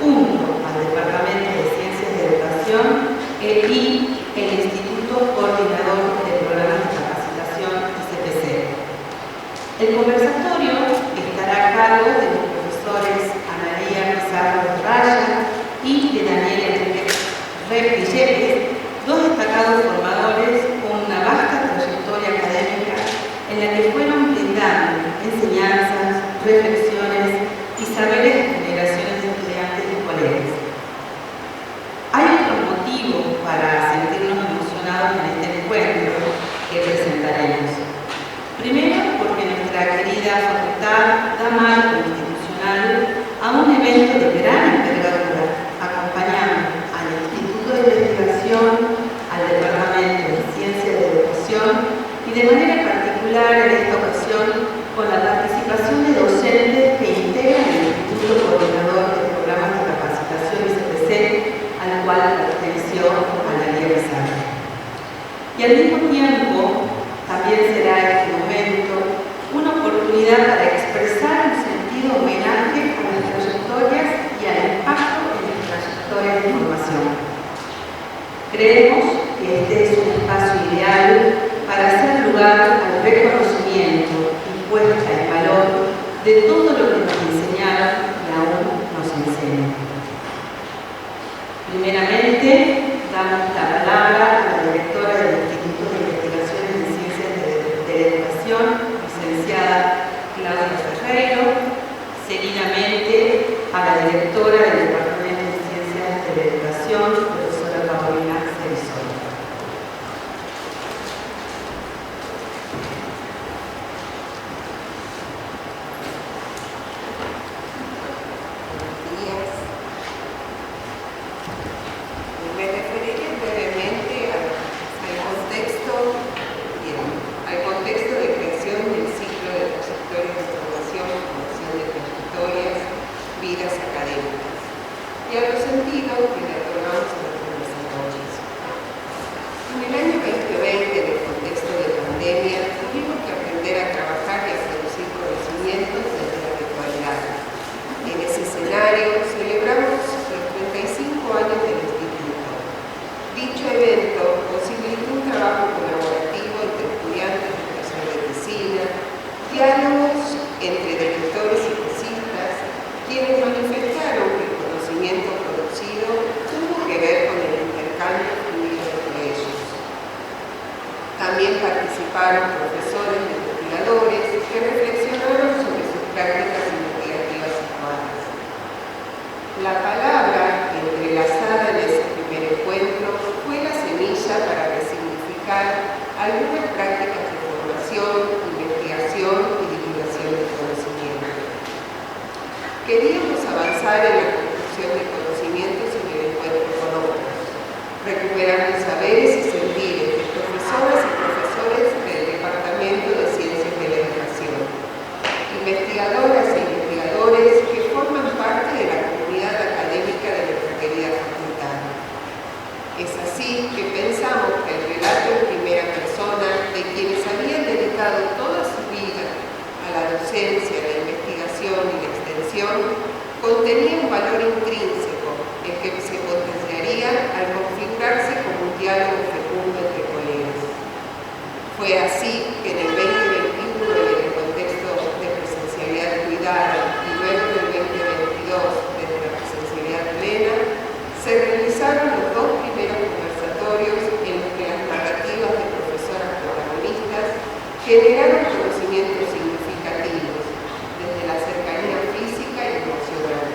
junto al Departamento de Ciencias de Educación y el Instituto Coordinador de Programas de Capacitación ICPC. El conversatorio estará a cargo de los profesores Analía Pizarro Raya y de Daniel Enrique Villegas, dos destacados formadores con una vasta trayectoria académica en la que fueron brindando enseñanzas, reflexiones y saberes a generaciones de estudiantes y colegas. Hay otros motivos para sentirnos emocionados en este encuentro que presentaremos. Primero, porque nuestra querida facultad da marco institucional a un evento de gran envergadura, acompañando al Instituto de Investigación, al Departamento de Ciencias de Educación y de manera particular en esta ocasión con la participación de docentes que integran el Instituto Coordinador de Programas de Capacitación ICPC, al cual perteneció Analía Pizarro. Y al mismo tiempo, también será este momento una oportunidad para expresar un sentido homenaje a las trayectorias y al impacto en las trayectorias de formación. Creemos que este es un espacio ideal para hacer lugar al reconocimiento y puesta en valor de todo lo que nos enseñaron y aún nos enseñan. Primeramente, damos la palabra a la directora del Instituto de Investigaciones en Ciencias de la Educación, licenciada Claudia Ferreiro, seguidamente a la directora del Departamento de Ciencias de la Educación, profesora Paulina Cerizón. Queríamos avanzar en la construcción de conocimientos y en el encuentro con otros, recuperando saberes y sentires de profesoras y profesores del Departamento de Ciencias de la Educación, investigadoras e investigadores que forman parte de la comunidad académica de nuestra querida facultad. Es así que pensamos que el relato en primera persona de quienes habían dedicado toda su vida a la docencia, la investigación y la extensión contenía un valor intrínseco, el que se potenciaría al configurarse como un diálogo fecundo entre colegas. Fue así que en el 2021, en el contexto de presencialidad cuidada y luego del 2022 desde la presencialidad plena, se realizaron los dos primeros conversatorios en los que las narrativas de profesoras protagonistas generaron conocimientos significativos desde la cercanía física y emocional.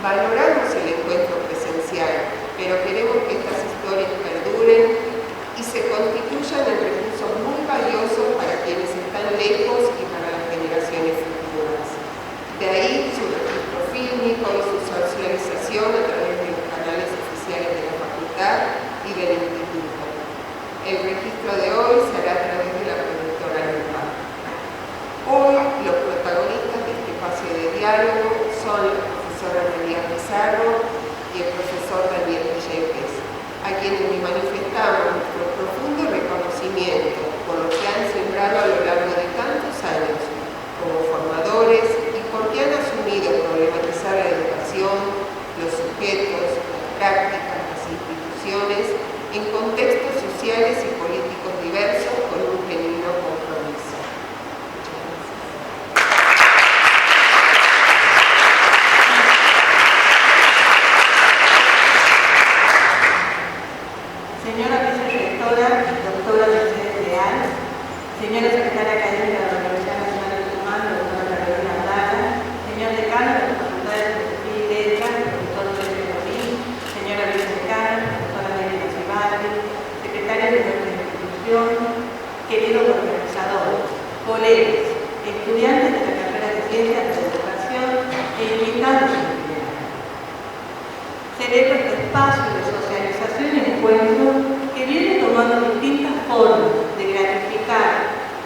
Valoramos el encuentro presencial, pero queremos que estas historias perduren y se constituyan en recursos muy valiosos para quienes están lejos y para las generaciones futuras. De ahí su registro fílmico y su socialización a través de los canales oficiales de la facultad y del instituto. El registro de hoy se hará a través de la productora Lupa. Hoy los protagonistas de este espacio de diálogo son la profesora María Pizarro y el profesor Daniel Yepes, a quienes les manifestamos nuestro profundo reconocimiento por lo que han sembrado a lo largo de tantos años como formadores y porque han asumido problematizar la educación, los sujetos, las prácticas, las instituciones en contextos sociales y políticos diversos con un genuino compromiso. Señora vicerrectora, doctora Mercedes Leal, señora secretaria académica de la Universidad Nacional de Tucumán, doctora Carolina Abdala, señor decano de la Facultad de Filosofía y Letras, profesor Pedro Morín, señora vicedecana, profesora Nelly Cibaldi, secretaria de nuestra institución, queridos organizadores, colegas, estudiantes de la carrera de Ciencias de la Educación e invitados en general. Celebro este espacio de socialización y encuentro que viene tomando distintas formas de gratificar,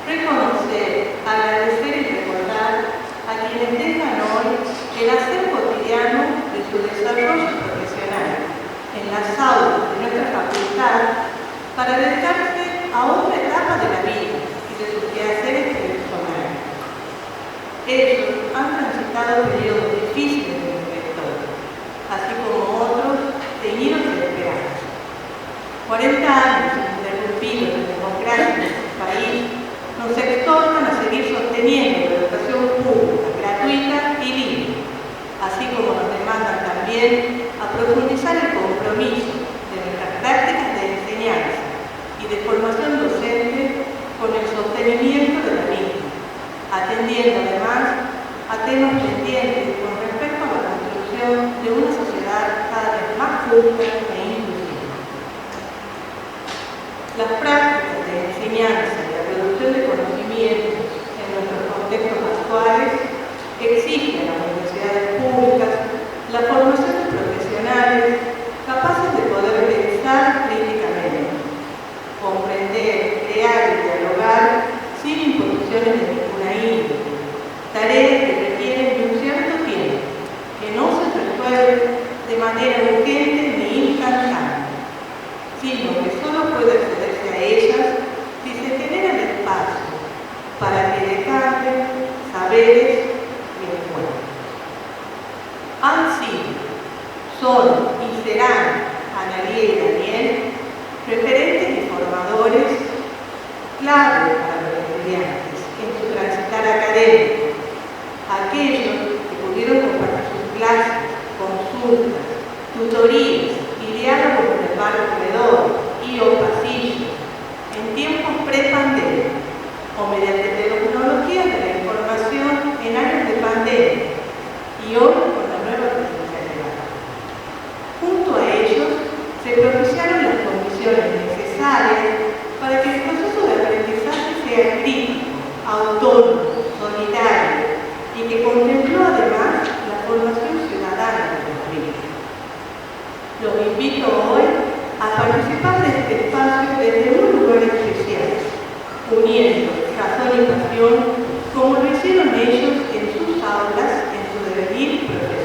reconocer, agradecer y recordar a quienes dejan hoy el hacer cotidiano de su desarrollo profesional en las aulas de nuestra facultad para dedicarse a otra etapa de la vida y de sus quehaceres personales. Ellos han transitado periodos difíciles de nuestra historia, así como otros teñidos de esperanza. 40 años ininterrumpidos de democracia en nuestro país nos exhortan a seguir sosteniendo la educación pública, gratuita y libre, así como nos demandan también a profundizar el compromiso de nuestras prácticas de enseñanza y de formación docente con el sostenimiento de la misma, atendiendo además a temas pendientes con respecto a la construcción de una sociedad cada vez más justa e inclusiva. Las prácticas de enseñanza y la producción de conocimientos en nuestros contextos actuales exigen a las universidades públicas la formación de profesionales capaces de poder pensar críticamente, comprender, crear y dialogar sin imposiciones de ninguna índole, tareas que requieren de un cierto tiempo, que no se resuelven de manera urgente ni instantánea, sino que solo puede accederse a ellas si se genera el espacio para que decanten saberes y encuentros. Han sido, son y serán Analía y Daniel referentes y formadores clave para los estudiantes en su transitar académico, aquellos que pudieron compartir sus clases, consultas, tutorías y diálogos en el barrio alrededor y o pasillos en tiempos pre-pandemia o mediante tecnologías de la información en años de pandemia y hoy con la nueva presencialidad. Junto a ellos se propiciaron las condiciones necesarias para que el proceso de aprendizaje sea crítico, autónomo, solidario y que contempló además la formación ciudadana de los niños. Los invito hoy a participar de este espacio desde un lugar especial, uniendo razón y pasión como lo hicieron ellos en sus aulas, en su devenir profesional.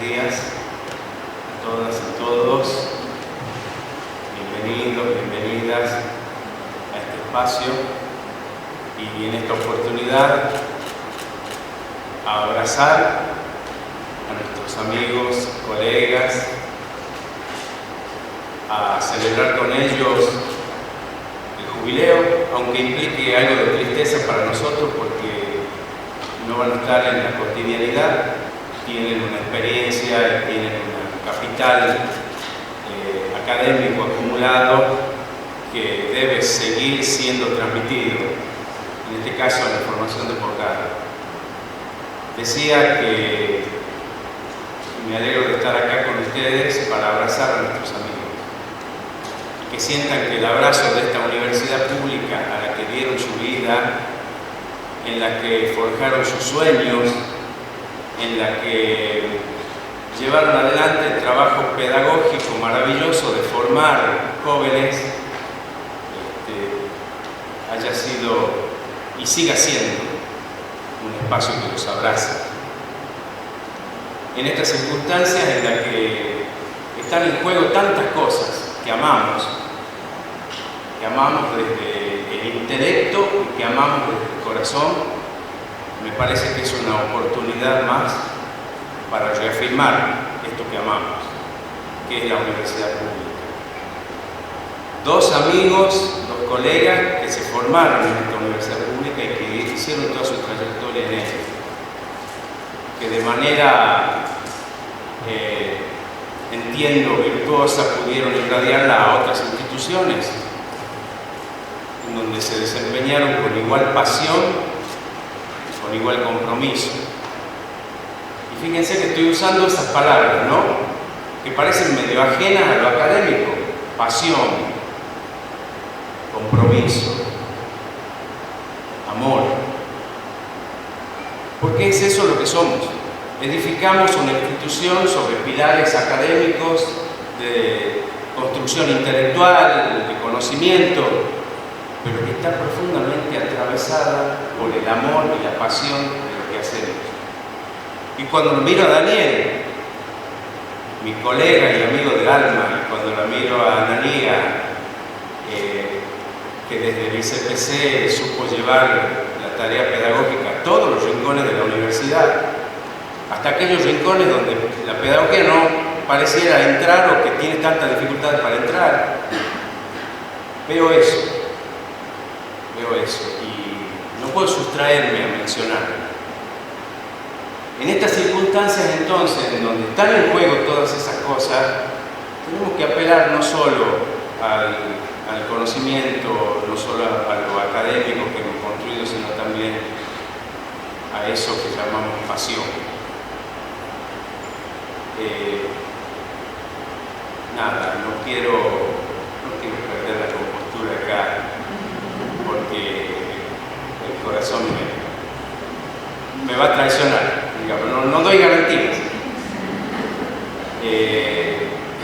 días a todas y todos. Bienvenidos, bienvenidas a este espacio y en esta oportunidad a abrazar a nuestros amigos, colegas, a celebrar con ellos el jubileo, aunque implique algo de tristeza para nosotros porque no van a estar en la cotidianidad, tienen una experiencia, tienen un capital académico acumulado que debe seguir siendo transmitido, en este caso la formación de posgrado. Decía que me alegro de estar acá con ustedes para abrazar a nuestros amigos y que sientan que el abrazo de esta universidad pública a la que dieron su vida, en la que forjaron sus sueños, en la que llevaron adelante el trabajo pedagógico maravilloso de formar jóvenes, haya sido y siga siendo un espacio que los abraza. En estas circunstancias en las que están en juego tantas cosas que amamos desde el intelecto y que amamos desde el corazón, me parece que es una oportunidad más para reafirmar esto que amamos, que es la universidad pública. Dos amigos, dos colegas que se formaron en esta universidad pública y que hicieron toda su trayectoria en ella, que de manera, entiendo, virtuosa, pudieron irradiarla a otras instituciones, en donde se desempeñaron con igual pasión, con igual compromiso. Y fíjense que estoy usando esas palabras, ¿no?, que parecen medio ajenas a lo académico: pasión, compromiso, amor. Porque es eso lo que somos. Edificamos una institución sobre pilares académicos de construcción intelectual, de conocimiento, pero que está profundamente atravesada por el amor y la pasión de lo que hacemos. Y cuando miro a Daniel, mi colega y amigo del alma, y cuando la miro a Analía, que desde el ICPC supo llevar la tarea pedagógica a todos los rincones de la universidad, hasta aquellos rincones donde la pedagogía no pareciera entrar o que tiene tantas dificultades para entrar, veo eso y no puedo sustraerme a mencionarlo. En estas circunstancias, entonces, en donde están en juego todas esas cosas, tenemos que apelar no solo al conocimiento, no solo a lo académico que hemos construido, sino también a eso que llamamos pasión. No quiero perder la compostura acá, porque el corazón me va a traicionar, digamos, no doy garantías.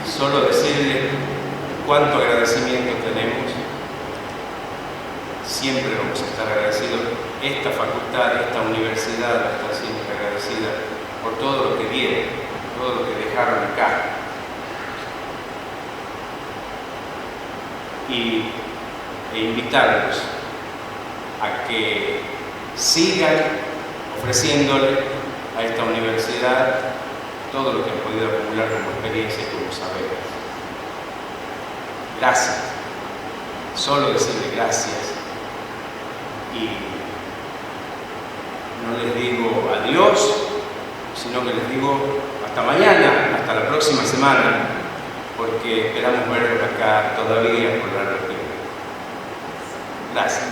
Solo decirles cuánto agradecimiento tenemos. Siempre vamos a estar agradecidos. Esta facultad, esta universidad va a estar siempre agradecida por todo lo que dieron, todo lo que dejaron acá. E invitarlos a que sigan ofreciéndole a esta universidad todo lo que han podido acumular como experiencia y como saberes. Gracias. Solo decirle gracias. Y no les digo adiós, sino que les digo hasta mañana, hasta la próxima semana, porque esperamos verlos acá todavía por largo tiempo. Gracias.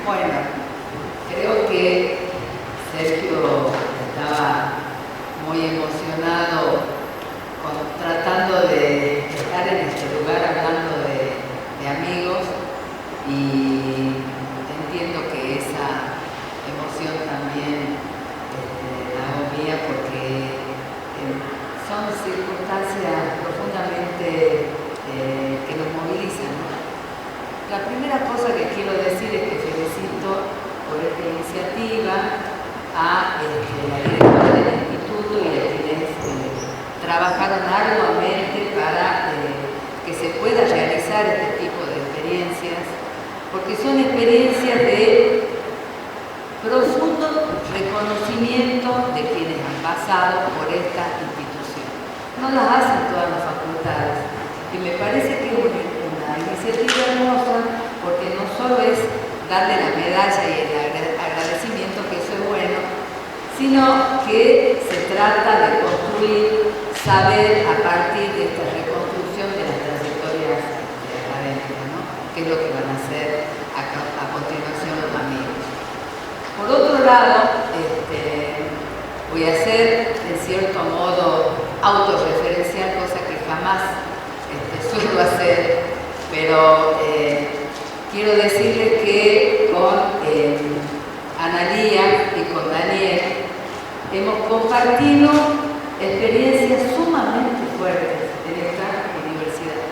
Bueno, y entiendo que esa emoción también la hago mía porque son circunstancias profundamente que nos movilizan, ¿no? La primera cosa que quiero decir es que felicito por esta iniciativa a la directora del instituto y a quienes trabajaron arduamente para que se pueda realizar este tipo de experiencias, porque son experiencias de profundo reconocimiento de quienes han pasado por esta institución. No las hacen todas las facultades y me parece que es una iniciativa hermosa porque no solo es darle la medalla y el agradecimiento, que eso es bueno, sino que se trata de construir saber a partir de esta reconstrucción de las trayectorias académicas, ¿no? Que es lo que van a hacer a continuación los amigos. Por otro lado, voy a ser en cierto modo autorreferencial, cosa que jamás suelo hacer, pero quiero decirles que con Analía y con Daniel hemos compartido experiencias sumamente fuertes en esta universidad.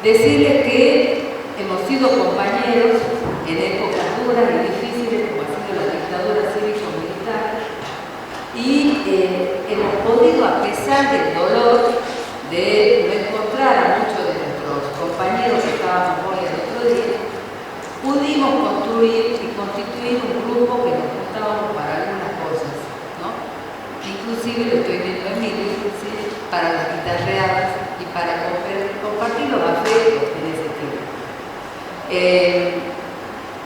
Decirles que hemos sido compañeros en épocas duras y difíciles como ha sido la dictadura cívico-militar y hemos podido, a pesar del dolor de no encontrar a muchos de nuestros compañeros que estábamos hoy el otro día, pudimos construir y constituir un grupo que nos juntábamos para algunas cosas, ¿no? Inclusive lo estoy viendo en Emilio, ¿sí? Para las guitarreadas y para compartir los afectos en ese tiempo.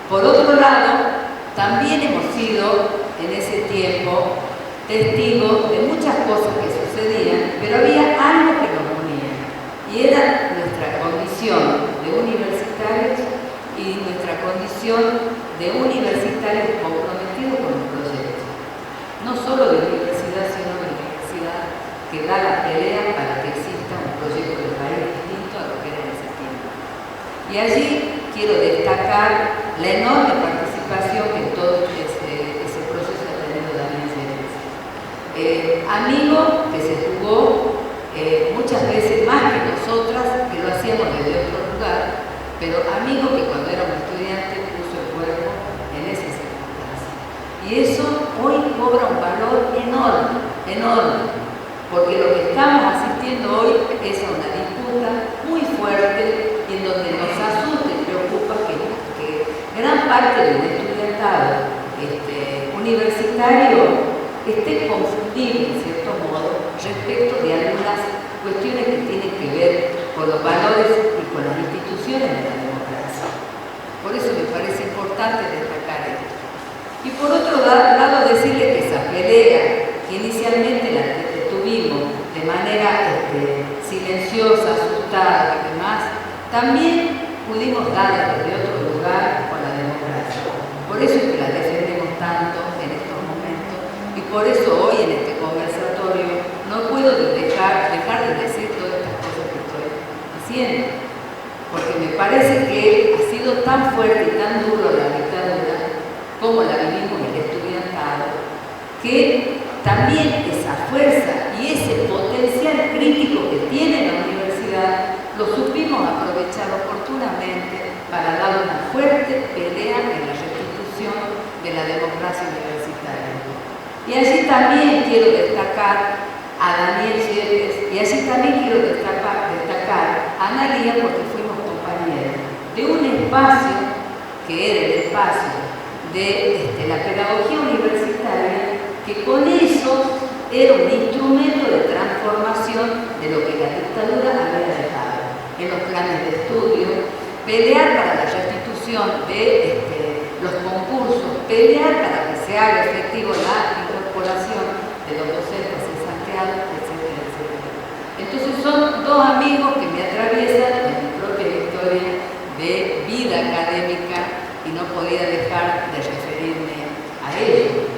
Por otro lado, también hemos sido en ese tiempo testigos de muchas cosas que sucedían, pero había algo que nos unía y era nuestra condición de universitarios y nuestra condición de universitarios comprometidos con un proyecto, no solo de universidad, sino de universidad que da la pelea para que exista un proyecto de país distinto a lo que era en ese tiempo. Y allí quiero destacar la enorme participación que en todo ese proceso ha tenido Daniel Ceres. Amigo que se jugó muchas veces más que nosotras, que lo hacíamos desde otro lugar, pero amigo que cuando era un estudiante puso el cuerpo en esa circunstancia. Y eso hoy cobra un valor enorme, enorme, porque lo que estamos asistiendo hoy es a una disputa muy fuerte y en donde nos asusta y preocupa que gran parte del estudiantado universitario esté confundido, en cierto modo, respecto de algunas cuestiones que tienen que ver con los valores y con las instituciones de la democracia. Por eso me parece importante destacar esto. Y por otro lado, decirle que esa pelea que inicialmente la tuvimos de manera silenciosa, asustada y demás, también pudimos darla desde otro lugar con la democracia. Por eso es que la defendemos tanto en estos momentos y por eso hoy en este conversatorio no puedo dejar de decir todas estas cosas que estoy diciendo, porque me parece que ha sido tan fuerte y tan duro la dictadura como la vivimos el estudiantado, que también esa fuerza y ese potencial crítico que tiene la universidad lo supimos aprovechar oportunamente para dar una fuerte pelea en la restitución de la democracia universitaria. Y allí también quiero destacar a Daniel Yepes y allí también quiero destacar a Analía porque fuimos compañeros de un espacio que era el espacio de la pedagogía universitaria, que con eso era un instrumento de transformación de lo que la dictadura había dejado en los planes de estudio, pelear para la restitución de los concursos, pelear para que se haga efectivo la incorporación de los docentes en Santiago, etcétera, etcétera. Entonces son dos amigos que me atraviesan en mi propia historia de vida académica y no podía dejar de referirme a ellos.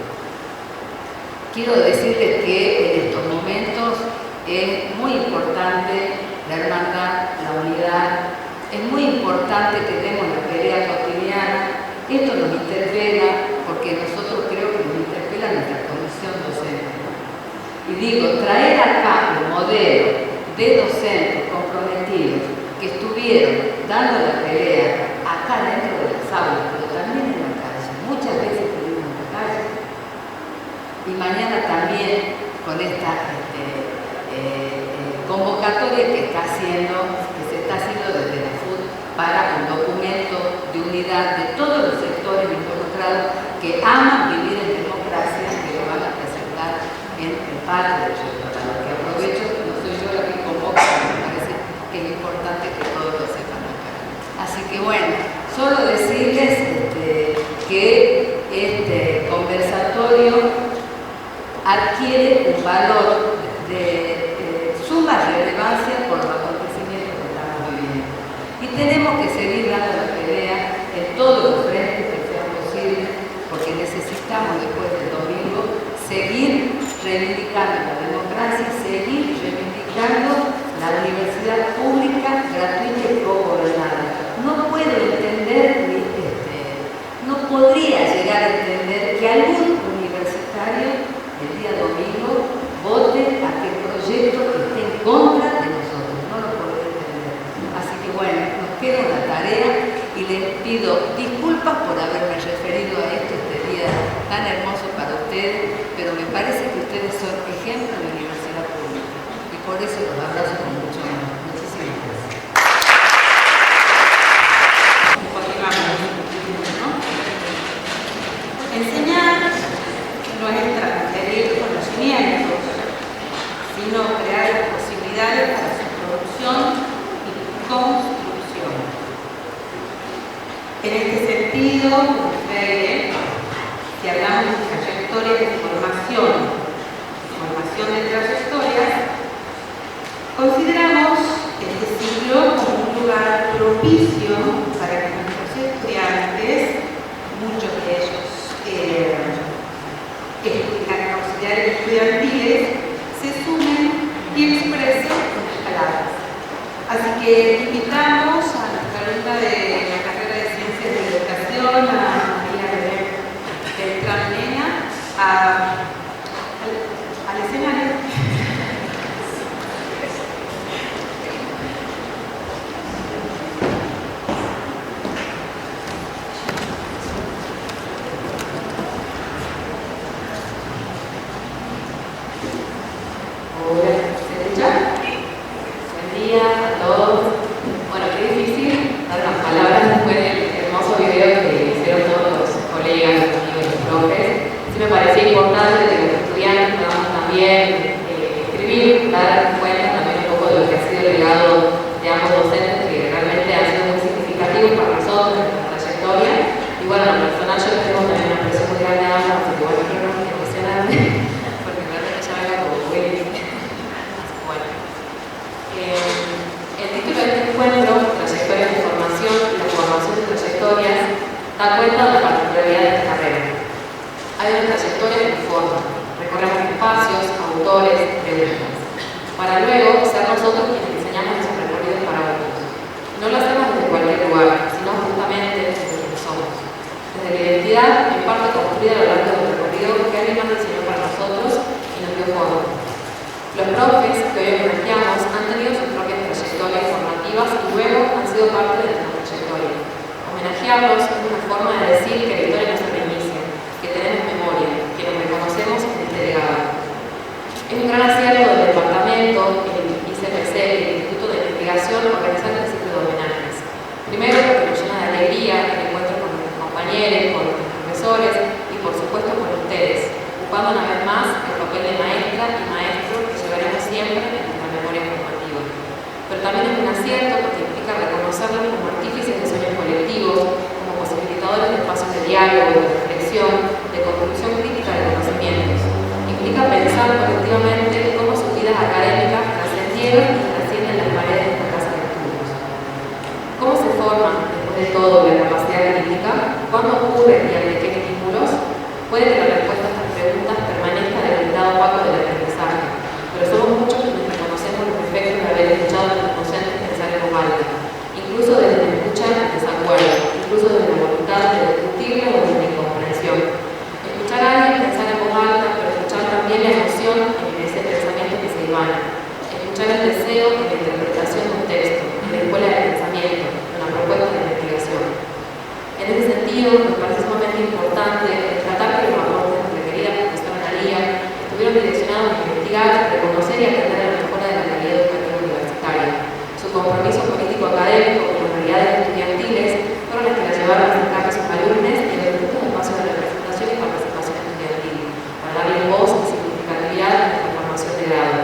Quiero decirles que en estos momentos es muy importante la hermandad, la unidad, es muy importante importante que demos la pelea cotidiana. Esto nos interpela porque nosotros creo que nos interpela nuestra condición docente. Y digo, traer acá el modelo de docentes comprometidos que estuvieron dando la pelea acá dentro de las aulas, pero también en la calle. Muchas veces estuvimos en la calle. Y mañana también con esta convocatoria que se está haciendo desde la FUD para un documento de unidad de todos los sectores involucrados que aman vivir en democracia, que lo van a presentar en el patio del rectorado. Que aprovecho, no soy yo la que convoca, me parece que es importante que todos lo sepan acá. Así que bueno, solo decirles que este conversatorio adquiere un valor de suma relevancia por los acontecimientos que estamos viviendo. Y tenemos que seguir dando la pelea en todos los frentes que sean posibles, porque necesitamos después del domingo seguir reivindicando la democracia, seguir reivindicando la universidad pública, gratuita y co-gobernada. No puedo entender, no podría llegar a entender que algún universitario el día domingo vote a que el proyecto esté en contra de nosotros. No lo puedo entender. Así que bueno, nos queda una tarea y les pido disculpas por haberme referido a esto este día tan hermoso para ustedes, pero me parece que ustedes son ejemplo de universidad pública y por eso los abrazo con mucho amor. Muchísimas gracias. Enseñar no es transferir conocimientos, sino crear las posibilidades para su producción y construcción. En este sentido, como Freire, si hablamos de trayectoria de formación de trayectorias, consideramos este siglo como un lugar propicio para que nuestros estudiantes, muchos de ellos auxiliares estudiantiles, se sumen y expresen sus palabras. Así que invitamos a nuestra alumna de la carrera de Ciencias de la Educación, a María Beltrán Mena, al escenario. Incluso desde escuchar sentido, me parece sumamente importante tratar que los aportes de la querida profesora Analía estuvieron direccionados a investigar, reconocer y atender a la mejora de la calidad educativa universitaria. Su compromiso político académico con las realidades estudiantiles fueron las que la llevaron a acercar a sus alumnos en los distintos espacios de representación y participación estudiantil, para darle voz y significatividad a nuestra formación de grado.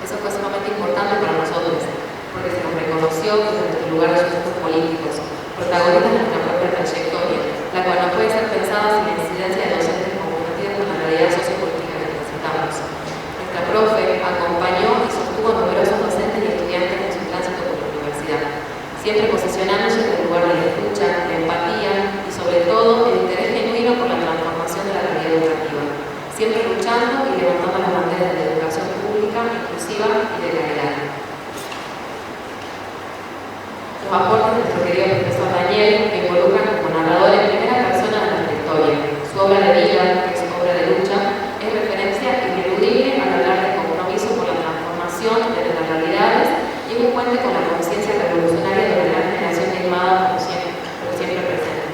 Eso fue sumamente importante para nosotros, porque se nos reconoció desde nuestro lugar de sujetos políticos, protagonistas de nuestra propia trayectoria, la cual no puede ser pensada sin la incidencia de docentes comprometidos con la realidad sociopolítica que necesitamos. Nuestra profe acompañó y sostuvo a numerosos docentes y estudiantes en su tránsito por la universidad, siempre posicionándose en el lugar de la escucha, la empatía y sobre todo el interés genuino por la transformación de la realidad educativa, siempre luchando y levantando las banderas de la educación pública, inclusiva y de calidad. Los aportes de nuestro querido profesor Daniel, que involucran como narrador en primera persona de nuestra historia. Su obra de vida, que es su obra de lucha, es referencia ineludible al hablar de compromiso por la transformación de las realidades y un puente con la conciencia revolucionaria de la gran generación de Ilmada, pero siempre presente.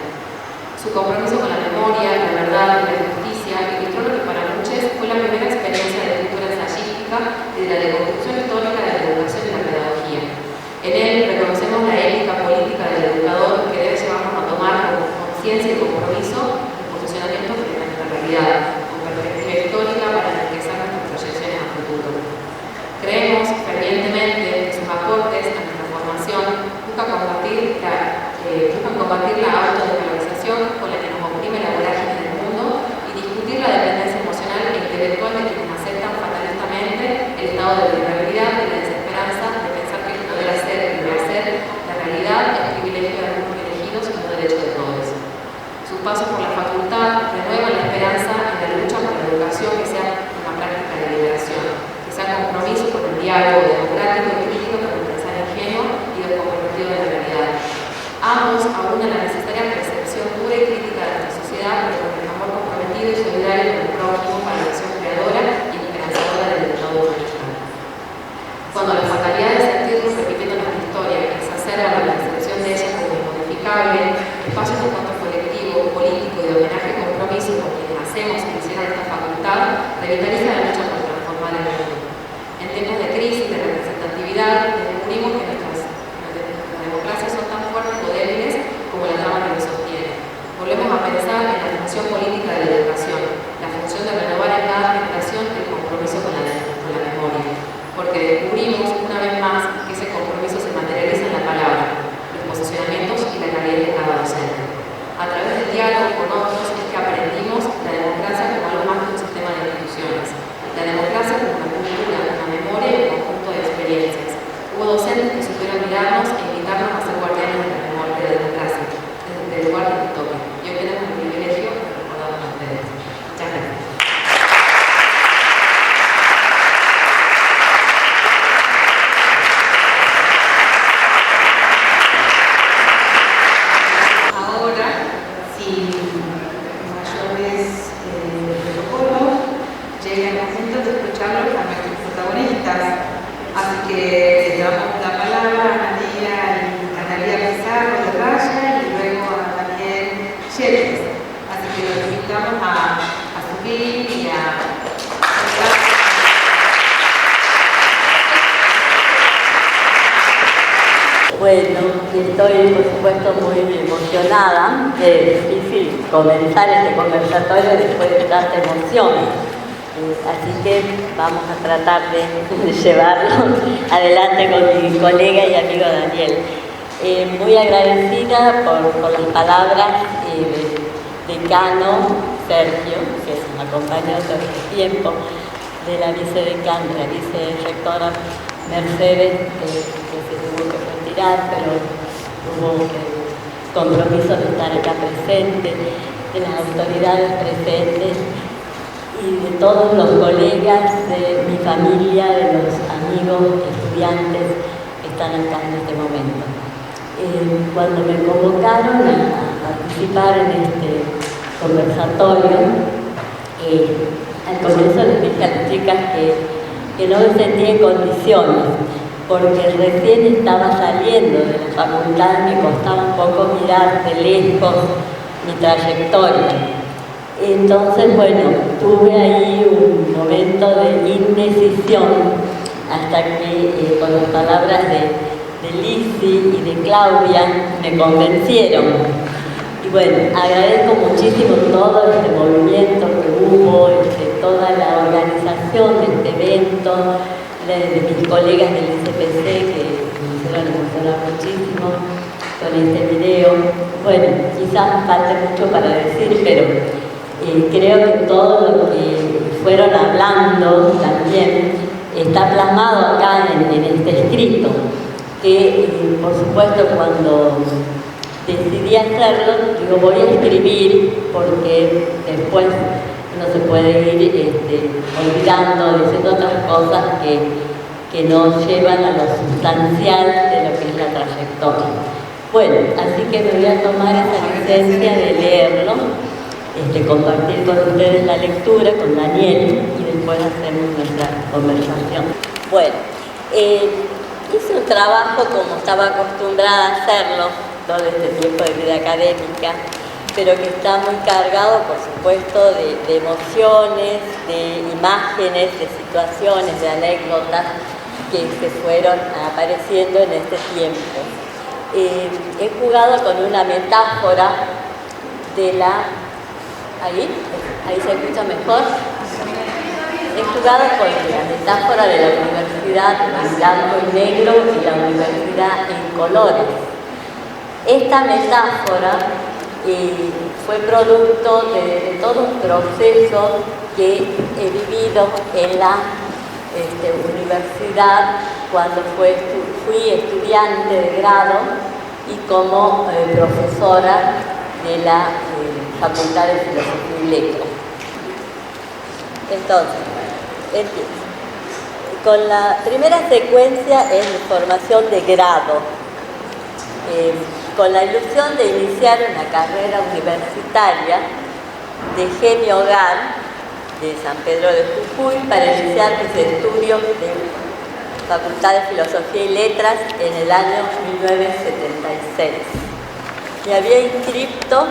Su compromiso con la memoria, la verdad y la justicia ilustró lo que para muchos fue la primera experiencia de escritura ensayística y de la deconstrucción histórica de la educación y la pedagogía. En él reconocemos la ética política del educador que debe llevarnos a tomar con conciencia y compromiso el posicionamiento frente a nuestra realidad, con perspectiva histórica para enriquecer nuestras proyecciones a futuro. Creemos fervientemente que sus aportes a nuestra formación buscan combatir la autodesvalorización con la que nos oprime la vorágine del mundo y discutir la dependencia emocional e intelectual de quienes aceptan fatalistamente el estado de vulnerabilidad y la desesperanza de pensar que el poder hacer y rehacer la realidad es privilegio de algunos elegidos y no derecho de todos. Sus pasos por la facultad renuevan la esperanza en la lucha por la educación que sea una práctica de liberación, que sea compromiso con el diálogo democrático y crítico con el pensar ingenuo y descomprometido de la realidad. Ambos aunan la necesaria percepción pura y crítica de nuestra sociedad, pero con el amor comprometido y solidario con el prójimo para la acción creadora y esperanzadora del Estado nacional. Cuando la fatalidad de sentirnos repitiendo nuestra historia exacerba la percepción de ella como inmodificable, espacios de encuentro colectivo, político y de homenaje y compromiso con quienes hacemos y hicieron esta facultad, revitaliza la lucha por transformar el mundo. En tiempos de crisis, de representatividad, descubrimos que nuestras democracias son tan fuertes o débiles como la trama que nos sostiene. Volvemos a pensar en la función política de la educación, la función de renovar en cada generación el compromiso con la memoria, porque descubrimos una vez más que ese compromiso se materializa en la palabra, los posicionamientos y la calidad de cada docente. A través del diálogo con otros es que aprendimos la democracia como algo más que un sistema de instituciones, la democracia como una cultura, una memoria y un conjunto de experiencias. Hubo docentes que supieron mirarnos e invitarnos a ser guardianes de la memoria de la democracia, desde el lugar que nos toque. Y hoy tenemos el privilegio de recordarnos a ustedes. Muchas gracias. Ahora, sin mayores protocolos, llega el momento de escucharlos a nuestros protagonistas. Así que le damos la palabra a Analía Pizarro de Raya y luego a Daniel Yepes. Así que los invitamos a subir y a... Bueno, estoy por supuesto muy emocionada. Es difícil comenzar este conversatorio después de tanta emoción. Así que vamos a tratar de llevarlo adelante con mi colega y amigo Daniel. Muy agradecida por las palabras del decano Sergio, que me acompañó todo este tiempo, de la vicedecana, de la vicerectora Mercedes, que se tuvo que retirar, pero tuvo compromiso de estar acá presente, de las autoridades presentes, y de todos los colegas de mi familia, de los amigos, estudiantes que están acá en este momento. Cuando me convocaron a participar en este conversatorio, al comienzo les dije a las chicas que no me sentía en condiciones, porque recién estaba saliendo de la facultad, me costaba un poco mirar de lejos mi trayectoria. Entonces, bueno, tuve ahí un momento de indecisión hasta que con las palabras de Lizzy y de Claudia me convencieron. Y bueno, agradezco muchísimo todo este movimiento que hubo, toda la organización de este evento, de mis colegas del SPC que me hicieron emocionar muchísimo con este video. Bueno, quizás falte mucho para decir, pero creo que todo lo que fueron hablando también está plasmado acá en este escrito, que por supuesto cuando decidí hacerlo, digo, voy a escribir porque después no se puede ir olvidando, diciendo otras cosas que nos llevan a lo sustancial de lo que es la trayectoria. Bueno, así que me voy a tomar esa licencia de leerlo, compartir con ustedes la lectura, con Daniel, y después hacemos nuestra conversación. Bueno, hice un trabajo como estaba acostumbrada a hacerlo todo este tiempo de vida académica, pero que está muy cargado, por supuesto, de emociones, de imágenes, de situaciones, de anécdotas que se fueron apareciendo en este tiempo. He jugado con una metáfora de la... ¿Ahí se escucha mejor? He jugado con la metáfora de la universidad en blanco y negro y la universidad en colores. Esta metáfora fue producto de todo un proceso que he vivido en la universidad cuando fui estudiante de grado y como profesora de la Facultad de Filosofía y Letras. Entonces, empiezo. Con la primera secuencia es mi formación de grado. Con la ilusión de iniciar una carrera universitaria, dejé mi hogar de San Pedro de Jujuy para iniciar mis estudios de Facultad de Filosofía y Letras en el año 1976. Me había inscrito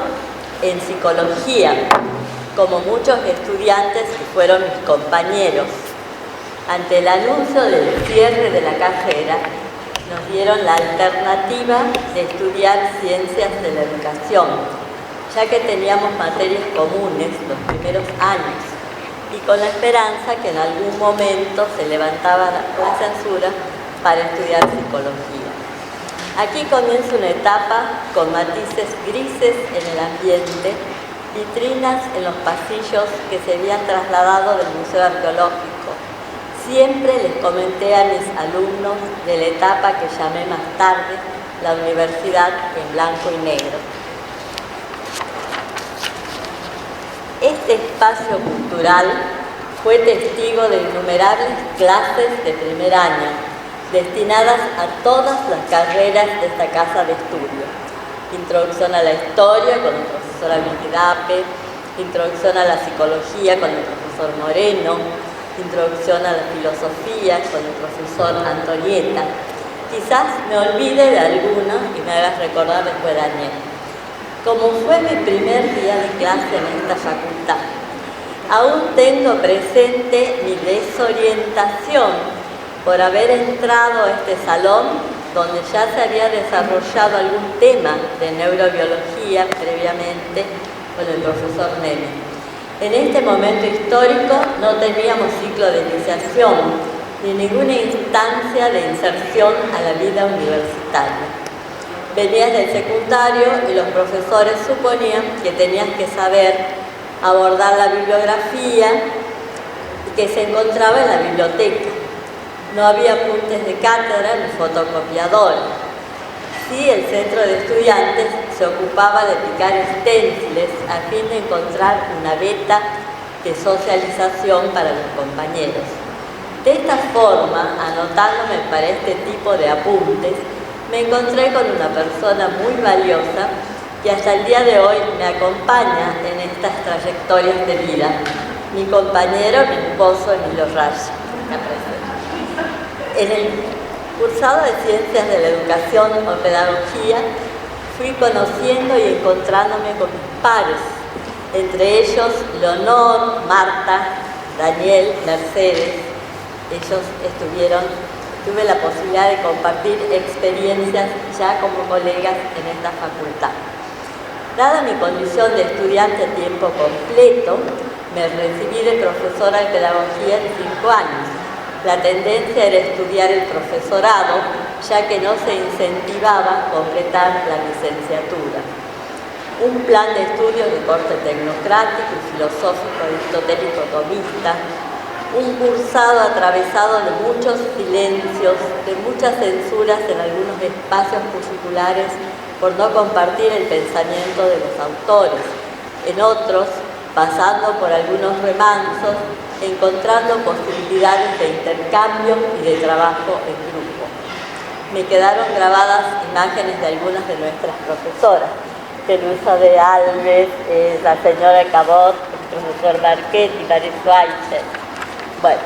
en psicología, como muchos estudiantes que fueron mis compañeros. Ante el anuncio del cierre de la carrera, nos dieron la alternativa de estudiar ciencias de la educación, ya que teníamos materias comunes los primeros años y con la esperanza que en algún momento se levantaba la censura para estudiar psicología. Aquí comienza una etapa con matices grises en el ambiente, vitrinas en los pasillos que se habían trasladado del Museo Arqueológico. Siempre les comenté a mis alumnos de la etapa que llamé más tarde la universidad en blanco y negro. Este espacio cultural fue testigo de innumerables clases de primer año, destinadas a todas las carreras de esta casa de estudio. Introducción a la historia con el profesor Abitidape, introducción a la psicología con el profesor Moreno, introducción a la filosofía con el profesor Antonieta. Quizás me olvide de alguno y me hagas recordar después Daniel. Como fue mi primer día de clase en esta facultad, aún tengo presente mi desorientación por haber entrado a este salón donde ya se había desarrollado algún tema de neurobiología previamente con el profesor Neme. En este momento histórico no teníamos ciclo de iniciación ni ninguna instancia de inserción a la vida universitaria. Venías del secundario y los profesores suponían que tenías que saber abordar la bibliografía que se encontraba en la biblioteca. No había apuntes de cátedra ni fotocopiadora. Sí, el centro de estudiantes se ocupaba de picar esténciles a fin de encontrar una beta de socialización para los compañeros. De esta forma, anotándome para este tipo de apuntes, me encontré con una persona muy valiosa que hasta el día de hoy me acompaña en estas trayectorias de vida, mi compañero, mi esposo Emilio Raya. En el cursado de Ciencias de la Educación o Pedagogía, fui conociendo y encontrándome con mis pares, entre ellos Leonor, Marta, Daniel, Mercedes. Tuve la posibilidad de compartir experiencias ya como colegas en esta facultad. Dada mi condición de estudiante a tiempo completo, me recibí de profesora de pedagogía en 5 años. La tendencia era estudiar el profesorado, ya que no se incentivaba completar la licenciatura. Un plan de estudios de corte tecnocrático y filosófico aristotélico tomista, un cursado atravesado de muchos silencios, de muchas censuras en algunos espacios curriculares por no compartir el pensamiento de los autores, en otros, pasando por algunos remansos, encontrando posibilidades de intercambio y de trabajo en grupo. Me quedaron grabadas imágenes de algunas de nuestras profesoras, de Luisa de Alves, la señora Cabot, el profesor Marchetti, María Schweitzer, bueno,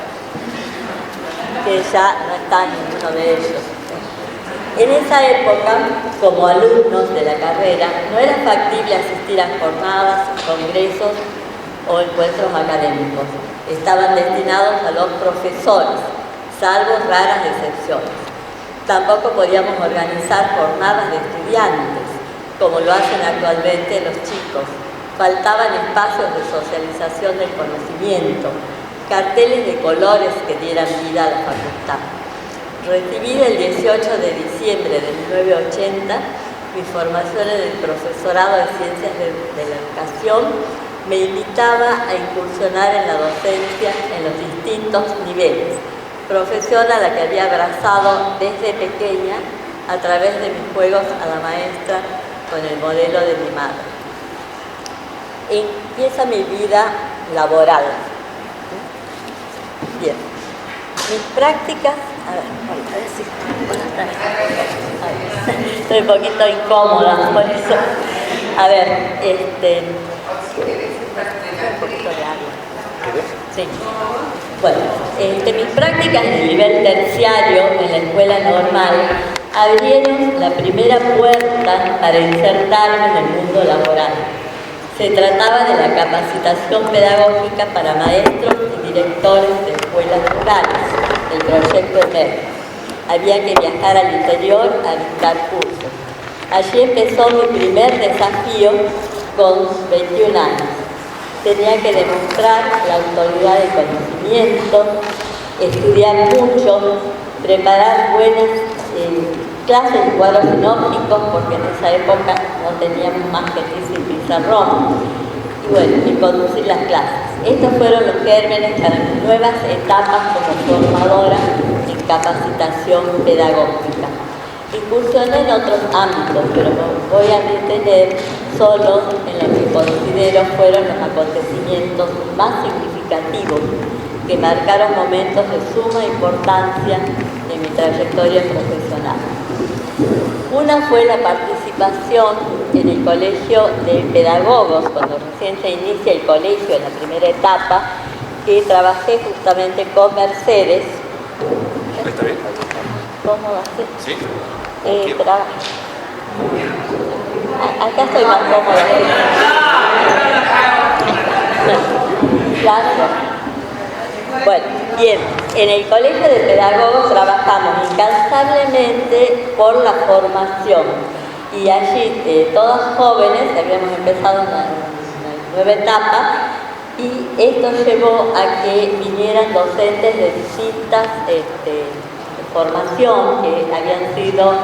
que ya no está ninguno de ellos. En esa época, como alumnos de la carrera, no era factible asistir a jornadas, congresos o encuentros académicos. Estaban destinados a los profesores, salvo raras excepciones. Tampoco podíamos organizar jornadas de estudiantes, como lo hacen actualmente los chicos. Faltaban espacios de socialización del conocimiento, carteles de colores que dieran vida a la facultad. Recibida el 18 de diciembre de 1980, mi formación en el profesorado de Ciencias de la Educación me invitaba a incursionar en la docencia en los distintos niveles, profesión a la que había abrazado desde pequeña a través de mis juegos a la maestra con el modelo de mi madre. Empieza mi vida laboral. Bien, mis prácticas, a ver si estoy un poquito incómoda por eso. A ver, un poquito de agua. Sí. Bueno, mis prácticas en el nivel terciario en la escuela normal abrieron la primera puerta para insertarme en el mundo laboral. Se trataba de la capacitación pedagógica para maestros y directores de escuelas rurales, el proyecto EMER. Había que viajar al interior a dictar cursos. Allí empezó mi primer desafío con 21 años. Tenía que demostrar la autoridad del conocimiento, estudiar mucho, preparar buenas clases y cuadros sinópticos, porque en esa época no teníamos más que tiza y pizarrón, y conducir las clases. Estos fueron los gérmenes para mis nuevas etapas como formadora en capacitación pedagógica. Incursioné en otros ámbitos, pero me voy a detener solo en lo que considero fueron los acontecimientos más significativos que marcaron momentos de suma importancia en mi trayectoria profesional. Una fue la participación en el Colegio de Pedagogos, cuando recién se inicia el colegio en la primera etapa, que trabajé justamente con Mercedes. ¿Está bien? ¿Cómo va a ser? Sí. Acá estoy más cómoda. Claro. Bueno, bien, en el Colegio de Pedagogos trabajamos incansablemente por la formación y allí todas jóvenes, habíamos empezado una nueva etapa y esto llevó a que vinieran docentes de distintas formación que habían sido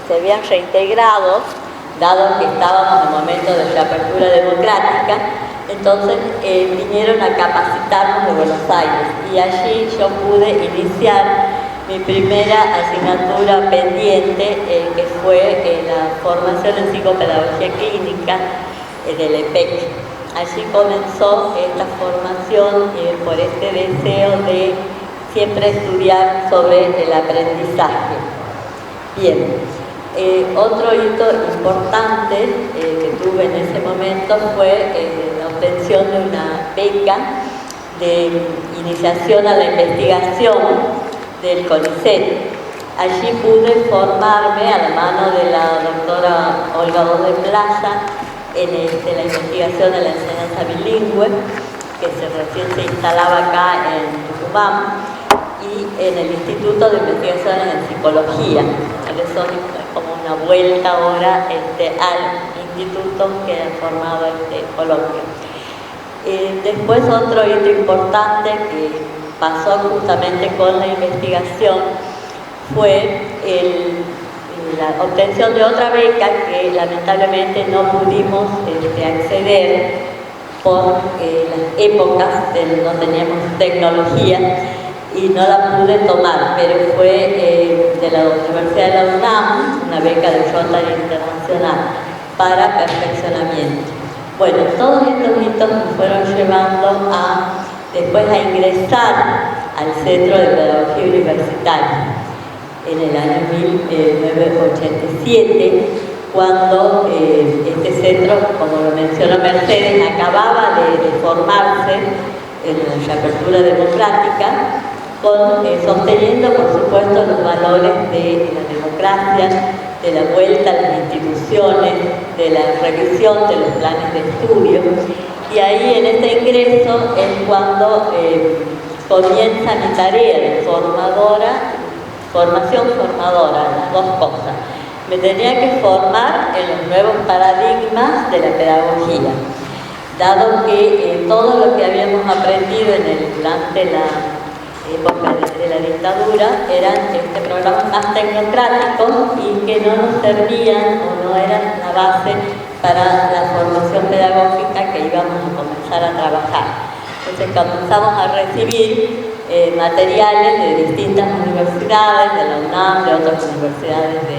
se habían reintegrado, dado que estábamos en el momento de la apertura democrática. Entonces vinieron a capacitarnos de Buenos Aires y allí yo pude iniciar mi primera asignatura pendiente, que fue la formación en psicopedagogía clínica del EPEC. Allí comenzó esta formación por este deseo de siempre estudiar sobre el aprendizaje. Bien, otro hito importante que tuve en ese momento fue la obtención de una beca de iniciación a la investigación del CONICET. Allí pude formarme a la mano de la doctora Olga Bode Plaza en la investigación de la enseñanza bilingüe, que recién se instalaba acá en Tucumán, y en el Instituto de Investigaciones en Psicología. Eso es como una vuelta ahora al instituto que ha formado Colombia. Después otro hito importante que pasó justamente con la investigación fue la obtención de otra beca que lamentablemente no pudimos acceder por las épocas donde no teníamos tecnología y no la pude tomar, pero fue de la Universidad de la UNAM, una beca de Rotary Internacional para perfeccionamiento. Bueno, todos estos hitos me fueron llevando después a ingresar al Centro de Pedagogía Universitaria en el año 1987, cuando este centro, como lo mencionó Mercedes, acababa de formarse en la reapertura democrática, sosteniendo, por supuesto, los valores de la democracia, de la vuelta a las instituciones, de la revisión de los planes de estudio. Y ahí, en este ingreso, es cuando comienza mi tarea de formación formadora, las dos cosas. Me tenía que formar en los nuevos paradigmas de la pedagogía, dado que todo lo que habíamos aprendido durante la época de la dictadura eran programas más tecnocráticos y que no nos servían o no eran la base para la formación pedagógica que íbamos a comenzar a trabajar. Entonces comenzamos a recibir materiales de distintas universidades, de la UNAM, de otras universidades de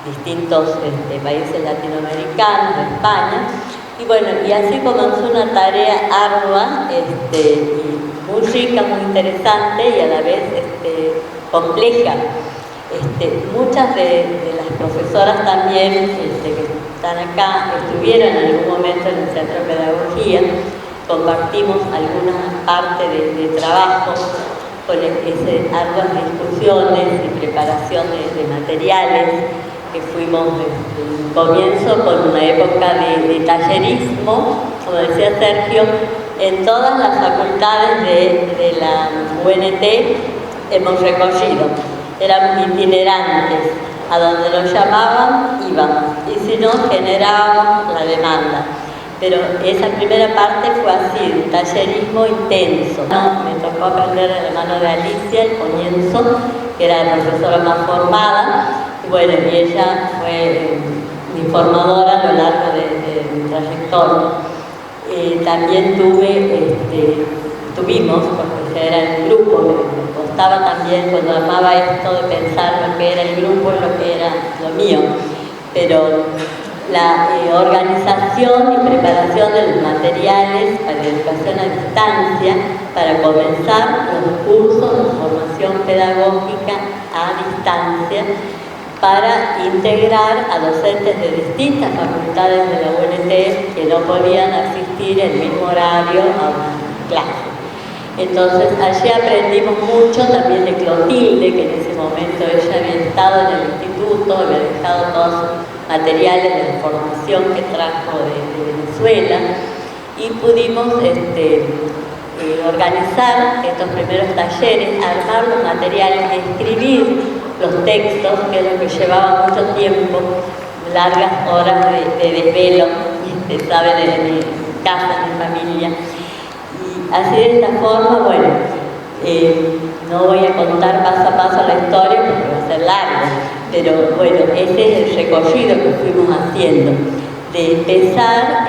distintos países latinoamericanos, de España, y bueno, y así comenzó una tarea ardua y muy rica, muy interesante y a la vez compleja. Muchas de las profesoras también que están acá estuvieron en algún momento en el Centro de Pedagogía. Compartimos algunas partes de trabajo con arduas discusiones y preparación de materiales, que fuimos en comienzo con una época de tallerismo, como decía Sergio, en todas las facultades de la UNT hemos recorrido, éramos itinerantes, a donde nos llamaban íbamos, y si no generábamos la demanda. Pero esa primera parte fue así, un tallerismo intenso. Me tocó aprender de la mano de Alicia el comienzo, que era la profesora más formada, y bueno, y ella fue mi formadora a lo largo de mi trayectoria. También tuvimos, porque ya era el grupo, me costaba también cuando armaba esto de pensar lo que era el grupo y lo que era lo mío, pero la organización y preparación de los materiales para la educación a distancia, para comenzar los cursos de formación pedagógica a distancia, para integrar a docentes de distintas facultades de la UNT que no podían asistir el mismo horario a una clase. Entonces allí aprendimos mucho también de Clotilde, que en ese momento ella había estado en el instituto, había dejado todos sus materiales de la formación que trajo de Venezuela, y pudimos organizar estos primeros talleres, armar los materiales, escribir los textos, que es lo que llevaba mucho tiempo, largas horas de desvelo, saben, en mi casa, en mi familia. Y así de esta forma, bueno, no voy a contar paso a paso la historia porque va a ser larga, pero bueno, ese es el recorrido que fuimos haciendo, de empezar,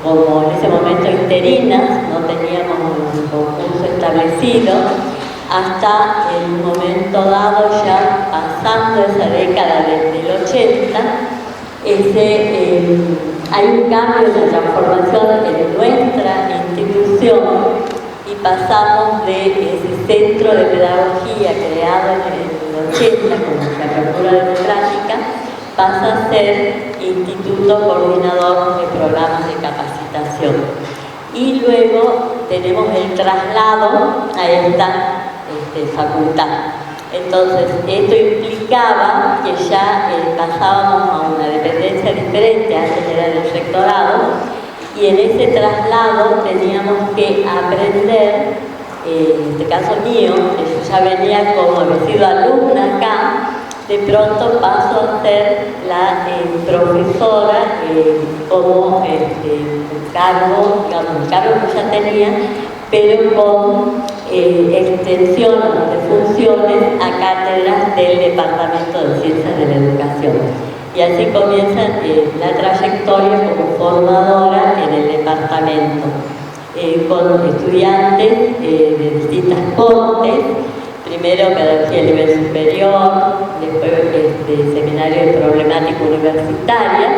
como en ese momento interinas, no teníamos un concurso establecido, hasta el momento dado, ya pasando esa década del 80, hay un cambio de transformación en nuestra institución y pasamos de ese centro de pedagogía creado en el 80 con la apertura democrática, pasa a ser Instituto Coordinador de Programas de Capacitación. Y luego tenemos el traslado a esta facultad. Entonces, esto implicaba que ya pasábamos a una dependencia diferente, antes era el rectorado, y en ese traslado teníamos que aprender, en este caso mío, que yo ya venía como había sido alumna acá, de pronto paso a ser la profesora como cargo, digamos, el cargo que ya tenía, pero con extensión de funciones a cátedras del Departamento de Ciencias de la Educación. Y así comienza la trayectoria como formadora en el departamento, con estudiantes de distintas cortes, primero pedagogía a nivel superior, después seminario de problemática universitaria,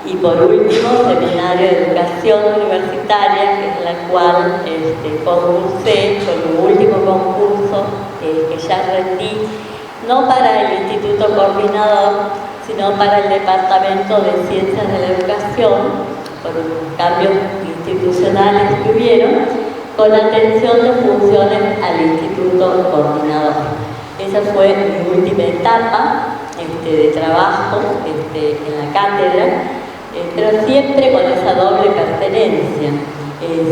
y por último seminario de educación universitaria, que es la cual concursé, fue mi último concurso que ya rendí, no para el Instituto Coordinador, sino para el Departamento de Ciencias de la Educación, por unos cambios institucionales que hubieron, con atención de funciones al Instituto Coordinador. Esa fue mi última etapa de trabajo en la cátedra, pero siempre con esa doble pertenencia,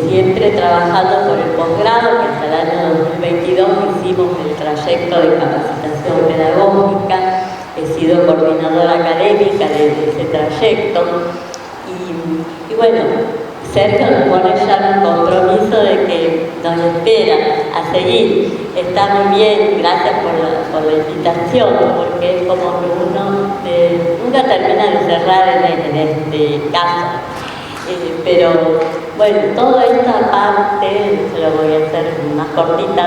siempre trabajando por el posgrado, que hasta el año 2022 hicimos el trayecto de capacitación pedagógica, he sido coordinadora académica de ese trayecto, y bueno, Sergio nos pone ya un compromiso de que nos espera a seguir. Está muy bien, gracias por la invitación, porque es como que uno nunca termina de cerrar en este caso. Pero bueno, toda esta parte se lo voy a hacer más cortita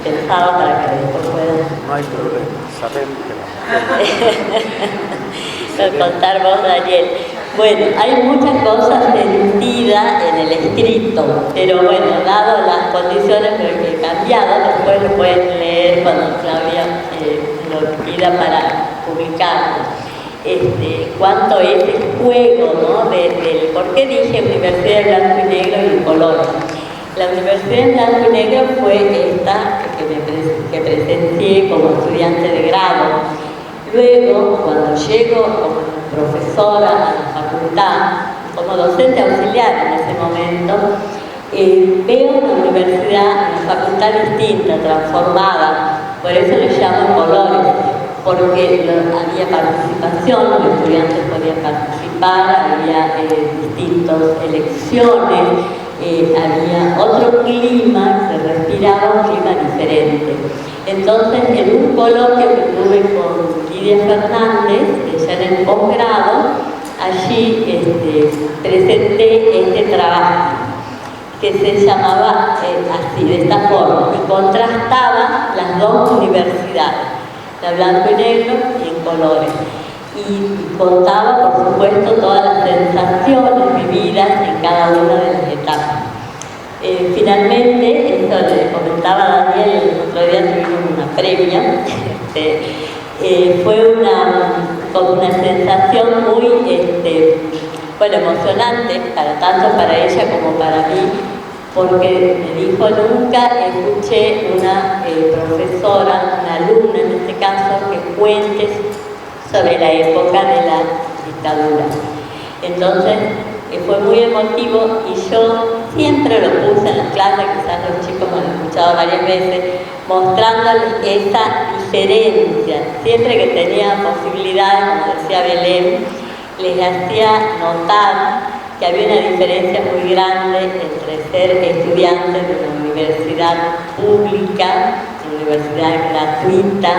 pensado para que después puedan. No hay problema, sabemos que no. Contar vos, Daniel. Bueno, hay muchas cosas sentidas en el escrito, pero bueno, dado las condiciones que he cambiado, después lo pueden leer cuando Claudia lo pida para publicarlo. Cuánto es el juego, ¿no? ¿Por qué dije Universidad en Blanco y Negro y en color? La Universidad en Blanco y Negro fue esta que presencié como estudiante de grado. Luego, cuando llego como profesora a la facultad, como docente auxiliar en ese momento, veo una universidad, una facultad distinta, transformada, por eso le llamo colores, porque había participación, los estudiantes podían participar, había distintas elecciones, había otro clima, se respiraba un clima diferente. Entonces, en un coloquio que tuve con Lidia Fernández, ya en el posgrado, allí presenté este trabajo, que se llamaba así, de esta forma, y contrastaba las dos universidades, la blanco y negro y en colores. Y contaba, por supuesto, todas las sensaciones vividas en cada una de las etapas. Finalmente, esto le comentaba a Daniel, el otro día tuvimos una previa, fue una sensación muy emocionante, tanto para ella como para mí, porque me dijo, nunca escuché una profesora, una alumna en este caso, que cuente sobre la época de la dictadura. Entonces, fue muy emotivo y yo siempre lo puse en las clases, quizás los chicos me han escuchado varias veces, mostrándoles esa diferencia. Siempre que tenía posibilidades, como decía Belén, les hacía notar que había una diferencia muy grande entre ser estudiantes de una universidad pública, una universidad gratuita,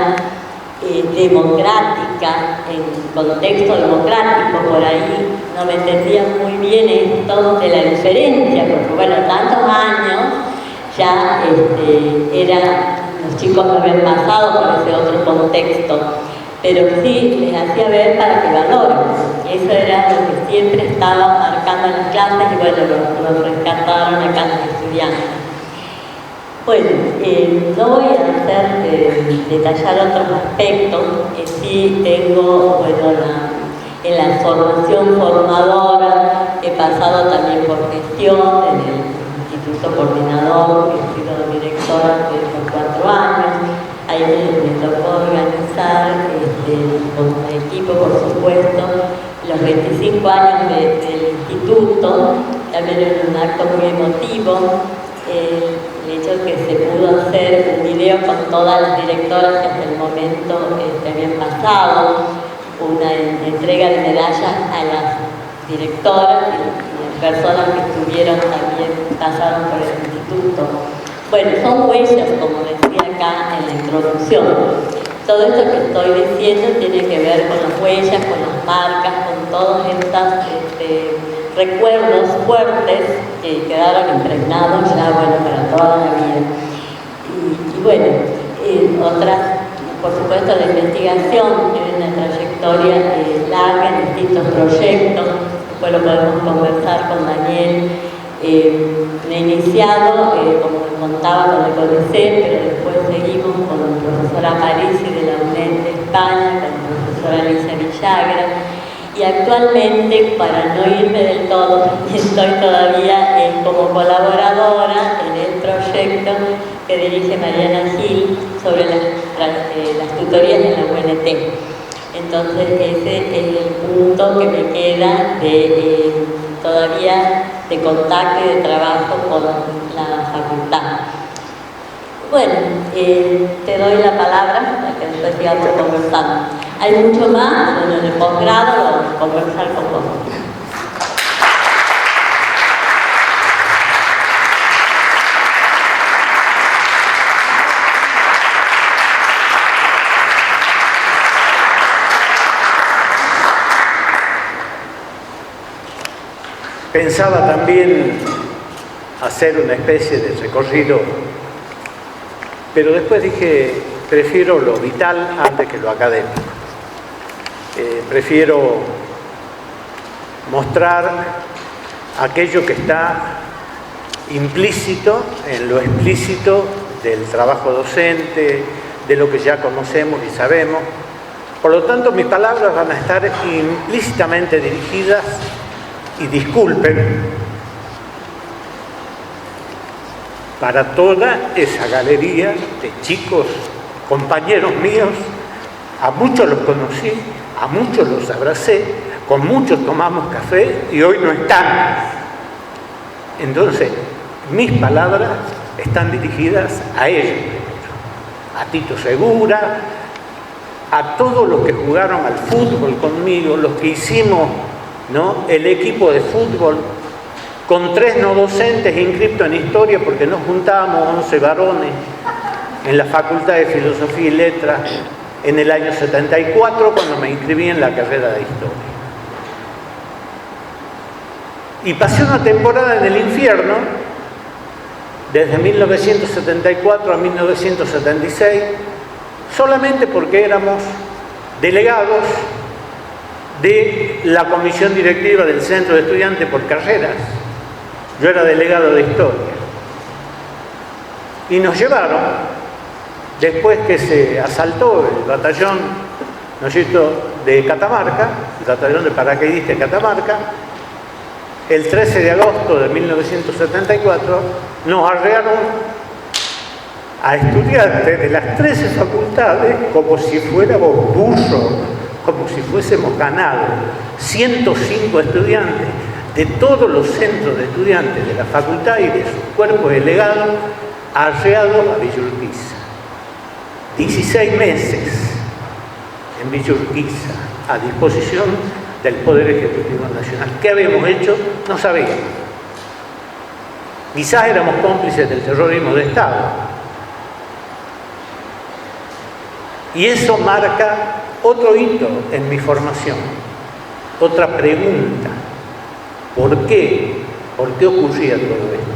democrática, en contexto democrático. Por ahí no me entendía muy bien esto de la diferencia, porque bueno, tantos años ya los chicos no habían pasado por ese otro contexto, pero sí les hacía ver para que valoren. Eso era lo que siempre estaba marcando en las clases y bueno, lo rescataron acá los estudiantes. Bueno, no voy a detallar otros aspectos, sí tengo, en la formación formadora, he pasado también por gestión en el Instituto Coordinador, he sido directora por 4 años, ahí me equipo, por supuesto, los 25 años del instituto, también era un acto muy emotivo, el hecho de que se pudo hacer un video con todas las directoras que hasta el momento habían pasado, una entrega de medallas a las directoras y personas que estuvieron también, pasaron por el instituto. Bueno, son huellas, como decía acá en la introducción. Todo esto que estoy diciendo tiene que ver con las huellas, con las marcas, con todos estos recuerdos fuertes que quedaron impregnados ya, bueno, para toda la vida. Y bueno, otras, por supuesto, la investigación tiene una trayectoria larga en distintos proyectos. Después lo podemos conversar con Daniel. Me he iniciado, como les contaba, con el CONICET, pero después seguimos con la profesora Parisi de la UNED de España, con la profesora Alicia Villagra, y actualmente, para no irme del todo, estoy todavía como colaboradora en el proyecto que dirige Mariana Gil sobre las tutorías de la UNT. Entonces ese es el punto que me queda todavía de contacto y de trabajo con la facultad. Bueno, te doy la palabra para que después sigamos conversando. Hay mucho más, bueno, en el posgrado vamos a conversar con vos. Pensaba también hacer una especie de recorrido, pero después dije, prefiero lo vital antes que lo académico. Prefiero mostrar aquello que está implícito en lo explícito del trabajo docente, de lo que ya conocemos y sabemos. Por lo tanto, mis palabras van a estar implícitamente dirigidas, y disculpen, para toda esa galería de chicos, compañeros míos, a muchos los conocí, a muchos los abracé, con muchos tomamos café y hoy no están. Entonces, mis palabras están dirigidas a ellos, a Tito Segura, a todos los que jugaron al fútbol conmigo, los que hicimos, ¿no?, el equipo de fútbol, con 3 no docentes inscriptos en historia, porque nos juntábamos 11 varones en la Facultad de Filosofía y Letras en el año 74, cuando me inscribí en la carrera de historia. Y pasé una temporada en el infierno, desde 1974 a 1976, solamente porque éramos delegados de la comisión directiva del Centro de Estudiantes por Carreras. Yo era delegado de historia. Y nos llevaron, después que se asaltó el batallón, ¿no es cierto?, de Catamarca, el batallón de paracaidistas de Catamarca, el 13 de agosto de 1974, nos arrearon a estudiantes de las 13 facultades como si fuéramos burros, como si fuésemos ganado. 105 estudiantes de todos los centros de estudiantes de la facultad y de sus cuerpos delegados arreados a Villa Urquiza. 16 meses en Villa Urquiza, a disposición del Poder Ejecutivo Nacional. ¿Qué habíamos hecho? No sabíamos. Quizás éramos cómplices del terrorismo de Estado. Y eso marca otro hito en mi formación, otra pregunta. ¿Por qué? ¿Por qué ocurría todo esto?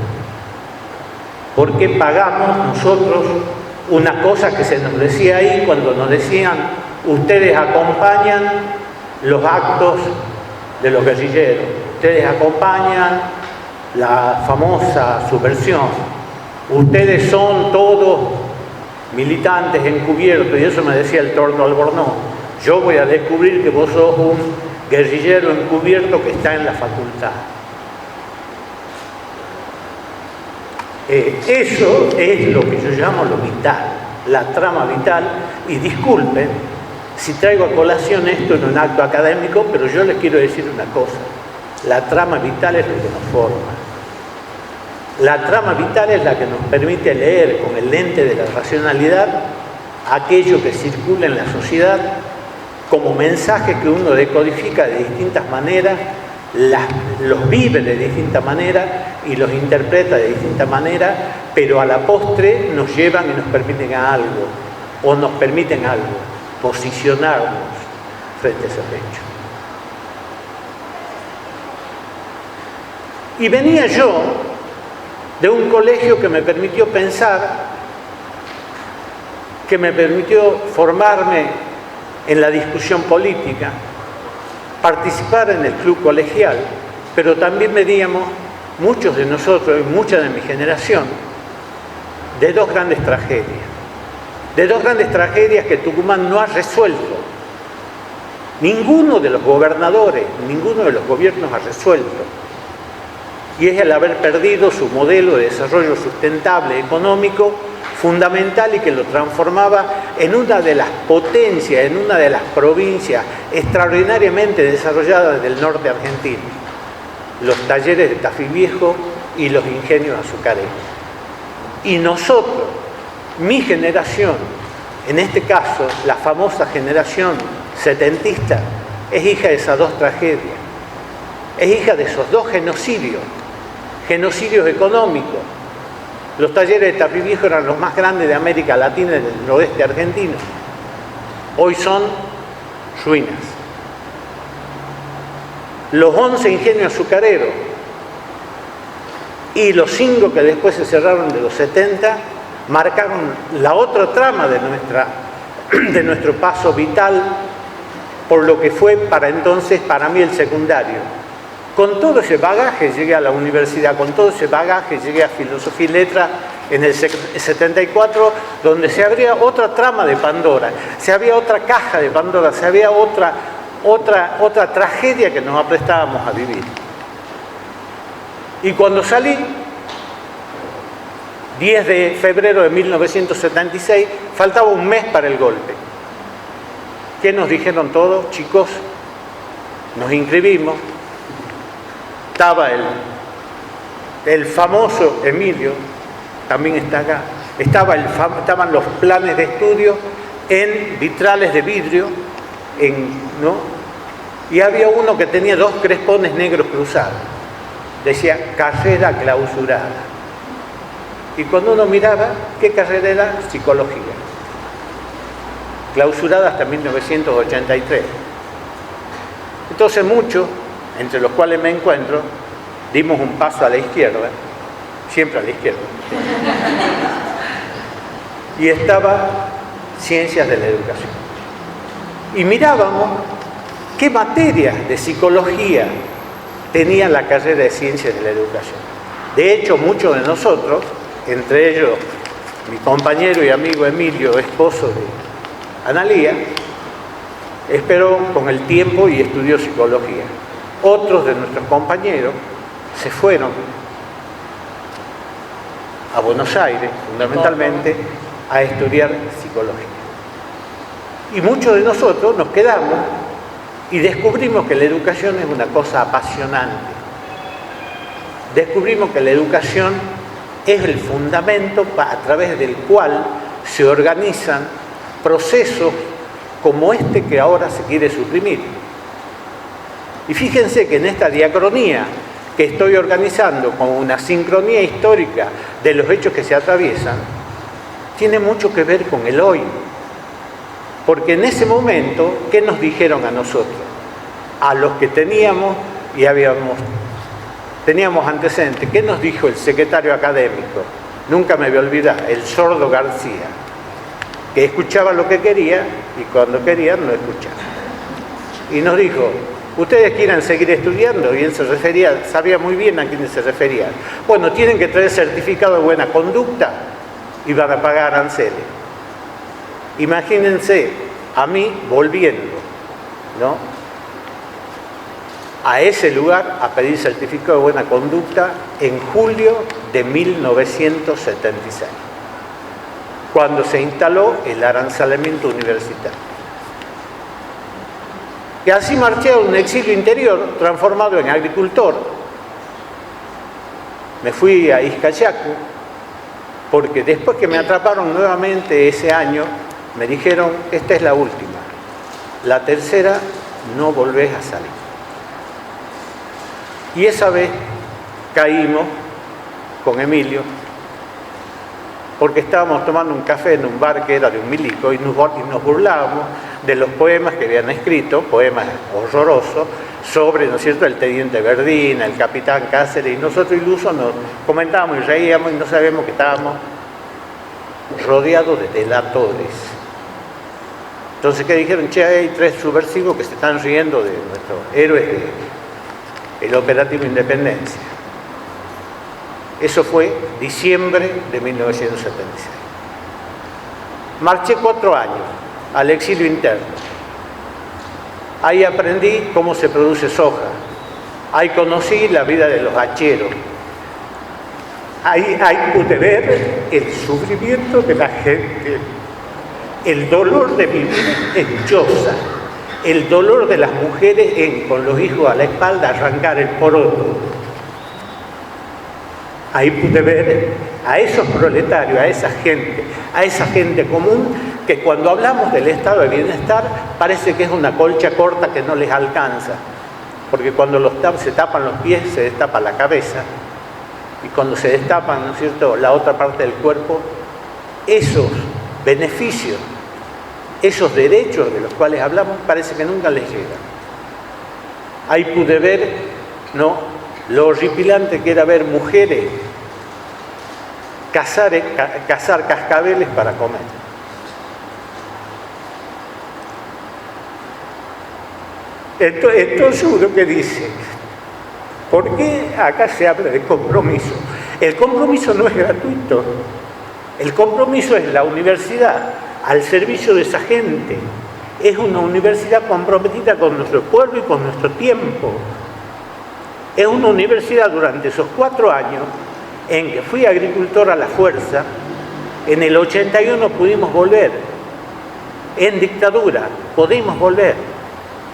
¿Por qué pagamos nosotros una cosa que se nos decía ahí cuando nos decían, ustedes acompañan los actos de los guerrilleros, ustedes acompañan la famosa subversión, ustedes son todos militantes encubiertos? Y eso me decía el Torno Albornoz. Yo voy a descubrir que vos sos un guerrillero encubierto que está en la facultad. Eso es lo que yo llamo lo vital, la trama vital. Y disculpen, si traigo a colación esto en un acto académico, pero yo les quiero decir una cosa. La trama vital es lo que nos forma. La trama vital es la que nos permite leer con el lente de la racionalidad aquello que circula en la sociedad como mensajes que uno decodifica de distintas maneras, los vive de distinta manera y los interpreta de distinta manera, pero a la postre nos llevan y nos permiten a algo, o nos permiten algo, posicionarnos frente a ese hecho. Y venía yo de un colegio que me permitió pensar, que me permitió formarme en la discusión política, participar en el club colegial, pero también veníamos, muchos de nosotros y mucha de mi generación, de dos grandes tragedias que Tucumán no ha resuelto. Ninguno de los gobernadores, ninguno de los gobiernos ha resuelto. Y es el haber perdido su modelo de desarrollo sustentable económico fundamental y que lo transformaba en una de las potencias, en una de las provincias extraordinariamente desarrolladas del norte argentino, los talleres de Tafí Viejo y los ingenios azucareros. Y nosotros, mi generación, en este caso la famosa generación setentista, es hija de esas dos tragedias, es hija de esos dos genocidios económicos. Los talleres de Tafí Viejo eran los más grandes de América Latina y del noroeste argentino. Hoy son ruinas. Los 11 ingenios azucareros y los 5 que después se cerraron de los 70 marcaron la otra trama de nuestro paso vital por lo que fue para entonces, para mí, el secundario. Con todo ese bagaje llegué a la universidad, con todo ese bagaje llegué a Filosofía y Letras en el 74, donde se abría otra trama de Pandora, se abría otra caja de Pandora, se abría otra tragedia que nos aprestábamos a vivir. Y cuando salí, 10 de febrero de 1976, faltaba un mes para el golpe. ¿Qué nos dijeron todos? Chicos, nos inscribimos. Estaba el famoso Emilio, también está acá. Estaban los planes de estudio en vitrales de vidrio, ¿no? Y había uno que tenía 2 crespones negros cruzados. Decía, carrera clausurada. Y cuando uno miraba, ¿qué carrera era? Psicología. Clausurada hasta 1983. Entonces muchos, entre los cuales me encuentro, dimos un paso a la izquierda, siempre a la izquierda. Y estaba Ciencias de la Educación. Y mirábamos qué materias de psicología tenía la carrera de Ciencias de la Educación. De hecho, muchos de nosotros, entre ellos mi compañero y amigo Emilio, esposo de Analía, esperó con el tiempo y estudió psicología. Otros de nuestros compañeros se fueron a Buenos Aires, fundamentalmente, a estudiar psicología. Y muchos de nosotros nos quedamos y descubrimos que la educación es una cosa apasionante. Descubrimos que la educación es el fundamento a través del cual se organizan procesos como este que ahora se quiere suprimir. Y fíjense que en esta diacronía que estoy organizando como una sincronía histórica de los hechos que se atraviesan, tiene mucho que ver con el hoy. Porque en ese momento, ¿qué nos dijeron a nosotros? A los que teníamos antecedentes. ¿Qué nos dijo el secretario académico? Nunca me voy a olvidar, el sordo García, que escuchaba lo que quería y cuando quería no escuchaba. Y nos dijo, ustedes quieren seguir estudiando, y él se refería, sabía muy bien a quiénes se refería. Bueno, tienen que traer certificado de buena conducta y van a pagar aranceles. Imagínense a mí volviendo, ¿no?, a ese lugar a pedir certificado de buena conducta en julio de 1976, cuando se instaló el arancelamiento universitario. Y así marché a un exilio interior transformado en agricultor. Me fui a Izcallacu, porque después que me atraparon nuevamente ese año, me dijeron, esta es la última, la tercera no volvés a salir. Y esa vez caímos con Emilio, porque estábamos tomando un café en un bar que era de un milico y nos burlábamos de los poemas que habían escrito, poemas horrorosos, sobre, ¿no es cierto?, el teniente Verdina, el capitán Cáceres, y nosotros ilusos nos comentábamos y reíamos y no sabíamos que estábamos rodeados de delatores. Entonces, ¿qué dijeron? Che, hay 3 subversivos que se están riendo de nuestros héroes del Operativo Independencia. Eso fue diciembre de 1976. Marché 4 años al exilio interno. Ahí aprendí cómo se produce soja. Ahí conocí la vida de los hacheros. Ahí pude ver el sufrimiento de la gente, el dolor de vivir en choza, el dolor de las mujeres con los hijos a la espalda arrancar el poroto. Ahí pude ver a esos proletarios, a esa gente común, que cuando hablamos del estado de bienestar parece que es una colcha corta que no les alcanza, porque cuando se tapan los pies se destapa la cabeza, y cuando se destapan, ¿no es cierto?, la otra parte del cuerpo, esos beneficios, esos derechos de los cuales hablamos parece que nunca les llegan. Ahí pude ver, ¿no?, lo horripilante que era ver mujeres cazar cascabeles para comer. Entonces uno que dice, ¿por qué acá se habla de compromiso? El compromiso no es gratuito. El compromiso es la universidad al servicio de esa gente. Es una universidad comprometida con nuestro pueblo y con nuestro tiempo. Es una universidad durante esos 4 años en que fui agricultor a la fuerza. En el 81 pudimos volver. En dictadura pudimos volver.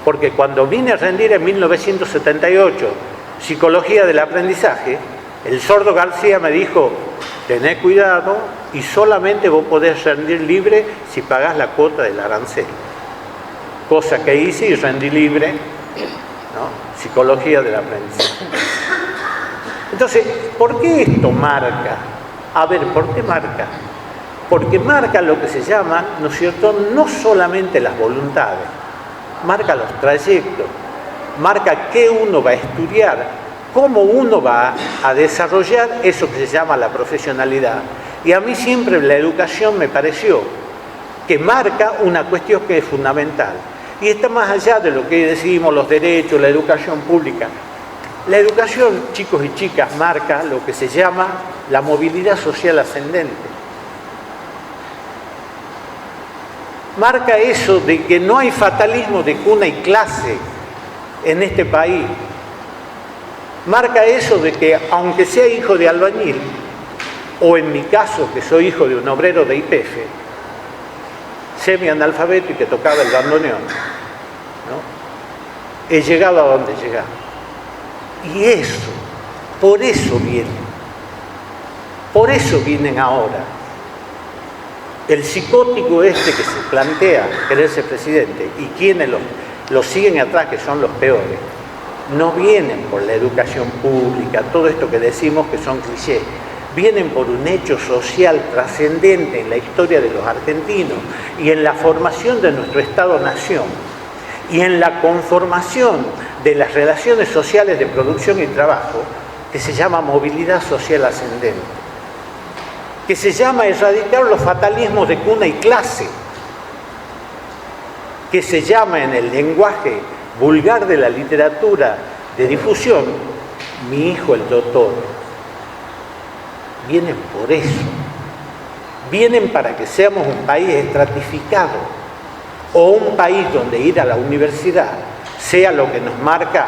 Porque cuando vine a rendir en 1978 psicología del aprendizaje, el sordo García me dijo, tené cuidado y solamente vos podés rendir libre si pagás la cuota del arancel. Cosa que hice y rendí libre, ¿no?, psicología del aprendizaje. Entonces, ¿por qué esto marca? A ver, ¿por qué marca? Porque marca lo que se llama, ¿no es cierto?, no solamente las voluntades, marca los trayectos, marca qué uno va a estudiar, cómo uno va a desarrollar eso que se llama la profesionalidad. Y a mí siempre la educación me pareció que marca una cuestión que es fundamental. Y está más allá de lo que decimos, los derechos, la educación pública. La educación, chicos y chicas, marca lo que se llama la movilidad social ascendente. Marca eso de que no hay fatalismo de cuna y clase en este país. Marca eso de que, aunque sea hijo de albañil, o en mi caso, que soy hijo de un obrero de YPF, semi-analfabeto y que tocaba el bandoneón, ¿no?, he llegado a donde he llegado. Y eso, por eso vienen ahora. El psicótico que se plantea querer ser presidente y quienes lo siguen atrás, que son los peores, no vienen por la educación pública, todo esto que decimos que son clichés, vienen por un hecho social trascendente en la historia de los argentinos y en la formación de nuestro Estado-nación y en la conformación de las relaciones sociales de producción y trabajo, que se llama movilidad social ascendente, que se llama erradicar los fatalismos de cuna y clase, que se llama en el lenguaje vulgar de la literatura de difusión, mi hijo el doctor. Vienen por eso, vienen para que seamos un país estratificado o un país donde ir a la universidad sea lo que nos marca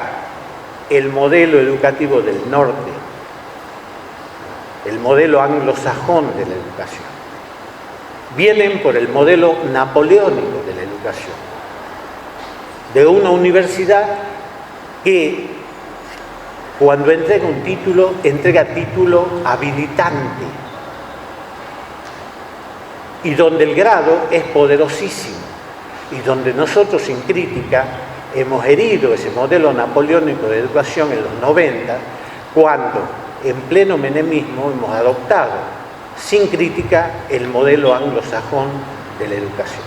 el modelo educativo del norte, el modelo anglosajón de la educación. Vienen por el modelo napoleónico de la educación. de una universidad que cuando entrega un título, entrega título habilitante y donde el grado es poderosísimo y donde nosotros sin crítica hemos herido ese modelo napoleónico de educación en los 90, cuando en pleno menemismo hemos adoptado sin crítica el modelo anglosajón de la educación.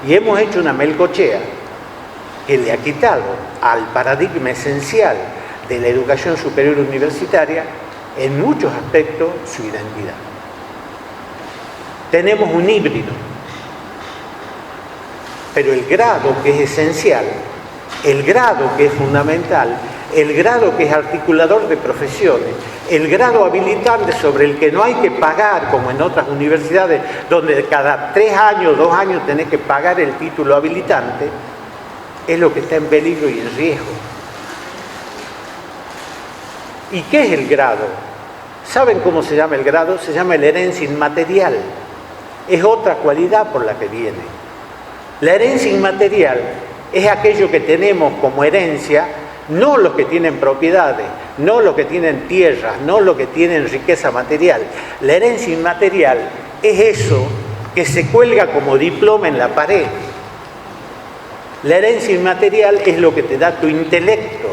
Y hemos hecho una melcochea que le ha quitado al paradigma esencial de la educación superior universitaria, en muchos aspectos, su identidad. Tenemos un híbrido, pero el grado que es esencial, el grado que es fundamental, el grado que es articulador de profesiones, el grado habilitante sobre el que no hay que pagar, como en otras universidades, donde cada 3 años, 2 años tenés que pagar el título habilitante, es lo que está en peligro y en riesgo. ¿Y qué es el grado? ¿Saben cómo se llama el grado? Se llama la herencia inmaterial. Es otra cualidad por la que viene. La herencia inmaterial es aquello que tenemos como herencia, no los que tienen propiedades, no los que tienen tierras, no los que tienen riqueza material. La herencia inmaterial es eso que se cuelga como diploma en la pared. La herencia inmaterial es lo que te da tu intelecto.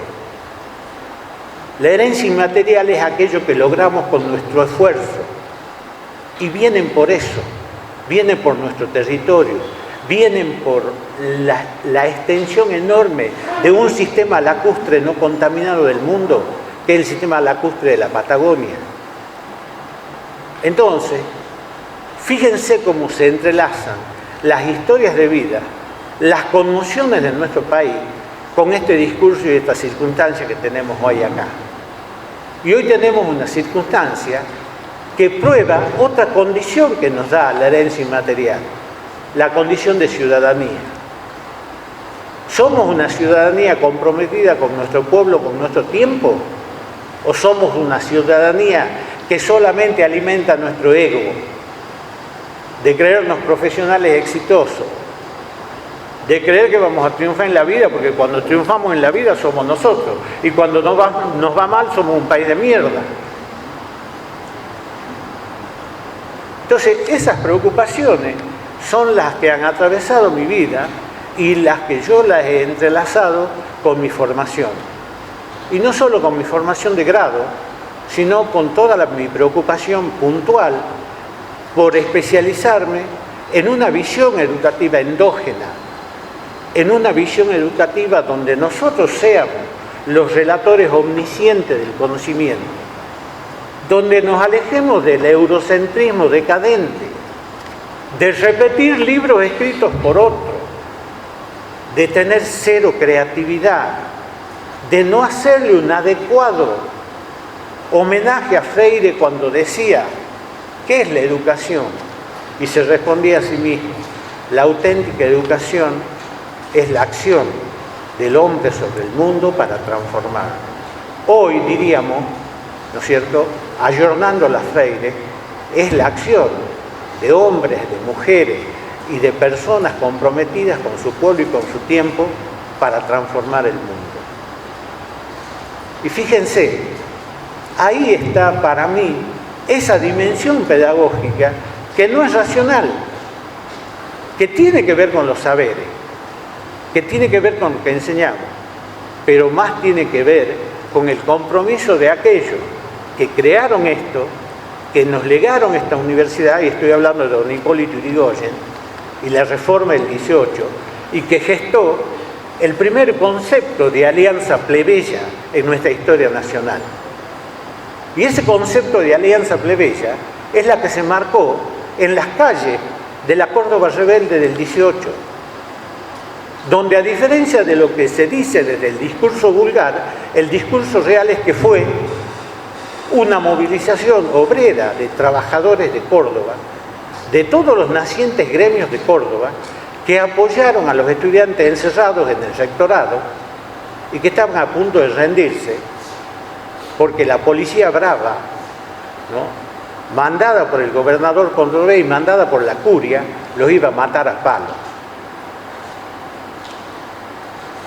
La herencia inmaterial es aquello que logramos con nuestro esfuerzo. Y vienen por eso, vienen por nuestro territorio, vienen por la extensión enorme de un sistema lacustre no contaminado del mundo, que es el sistema lacustre de la Patagonia. Entonces, fíjense cómo se entrelazan las historias de vida, las conmociones de nuestro país, con este discurso y esta circunstancia que tenemos hoy acá. Y hoy tenemos una circunstancia que prueba otra condición que nos da la herencia inmaterial, la condición de ciudadanía. ¿Somos una ciudadanía comprometida con nuestro pueblo, con nuestro tiempo? ¿O somos una ciudadanía que solamente alimenta nuestro ego, de creernos profesionales exitosos, de creer que vamos a triunfar en la vida, porque cuando triunfamos en la vida somos nosotros, y cuando nos va mal somos un país de mierda? Entonces, esas preocupaciones son las que han atravesado mi vida y las que yo las he entrelazado con mi formación. Y no solo con mi formación de grado, sino con toda mi preocupación puntual por especializarme en una visión educativa endógena, en una visión educativa donde nosotros seamos los relatores omniscientes del conocimiento, donde nos alejemos del eurocentrismo decadente, de repetir libros escritos por otros, de tener cero creatividad, de no hacerle un adecuado homenaje a Freire cuando decía, ¿qué es la educación? Y se respondía a sí mismo, la auténtica educación es la acción del hombre sobre el mundo para transformar. Hoy diríamos, ¿no es cierto?, ayornando la Freire, es la acción de hombres, de mujeres y de personas comprometidas con su pueblo y con su tiempo para transformar el mundo. Y fíjense, ahí está para mí esa dimensión pedagógica que no es racional, que tiene que ver con los saberes, que tiene que ver con lo que enseñamos, pero más tiene que ver con el compromiso de aquellos que crearon esto, que nos legaron esta universidad, y estoy hablando de don Hipólito Yrigoyen y la reforma del 18, y que gestó el primer concepto de alianza plebeya en nuestra historia nacional. Y ese concepto de alianza plebeya es la que se marcó en las calles de la Córdoba rebelde del 18, donde a diferencia de lo que se dice desde el discurso vulgar, el discurso real es que fue una movilización obrera de trabajadores de Córdoba, de todos los nacientes gremios de Córdoba, que apoyaron a los estudiantes encerrados en el rectorado y que estaban a punto de rendirse, porque la policía brava, ¿no?, mandada por el gobernador cordobés y mandada por la curia, los iba a matar a palos.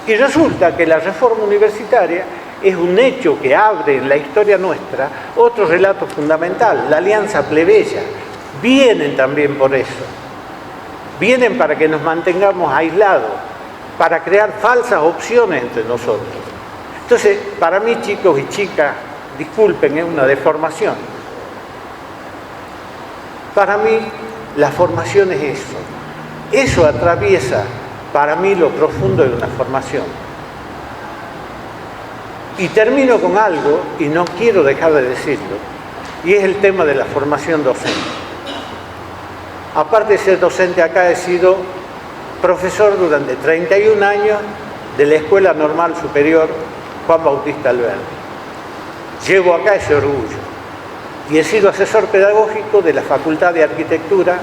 Y resulta que la reforma universitaria es un hecho que abre en la historia nuestra otro relato fundamental, la alianza plebeya. Vienen también por eso. Vienen para que nos mantengamos aislados, para crear falsas opciones entre nosotros. Entonces, para mí, chicos y chicas, disculpen, es una deformación. Para mí, la formación es eso. Eso atraviesa, para mí, lo profundo de una formación. Y termino con algo, y no quiero dejar de decirlo, y es el tema de la formación docente. Aparte de ser docente acá, he sido profesor durante 31 años de la Escuela Normal Superior Juan Bautista Alberdi. Llevo acá ese orgullo. Y he sido asesor pedagógico de la Facultad de Arquitectura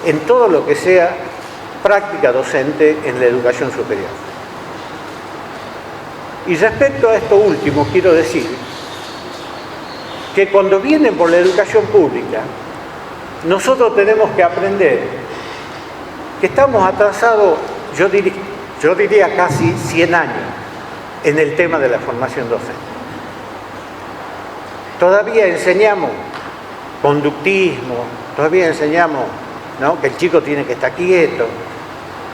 en todo lo que sea práctica docente en la educación superior. Y respecto a esto último, quiero decir que cuando vienen por la educación pública, nosotros tenemos que aprender que estamos atrasados, yo diría casi 100 años, en el tema de la formación docente. Todavía enseñamos conductismo, todavía enseñamos, ¿no?, que el chico tiene que estar quieto,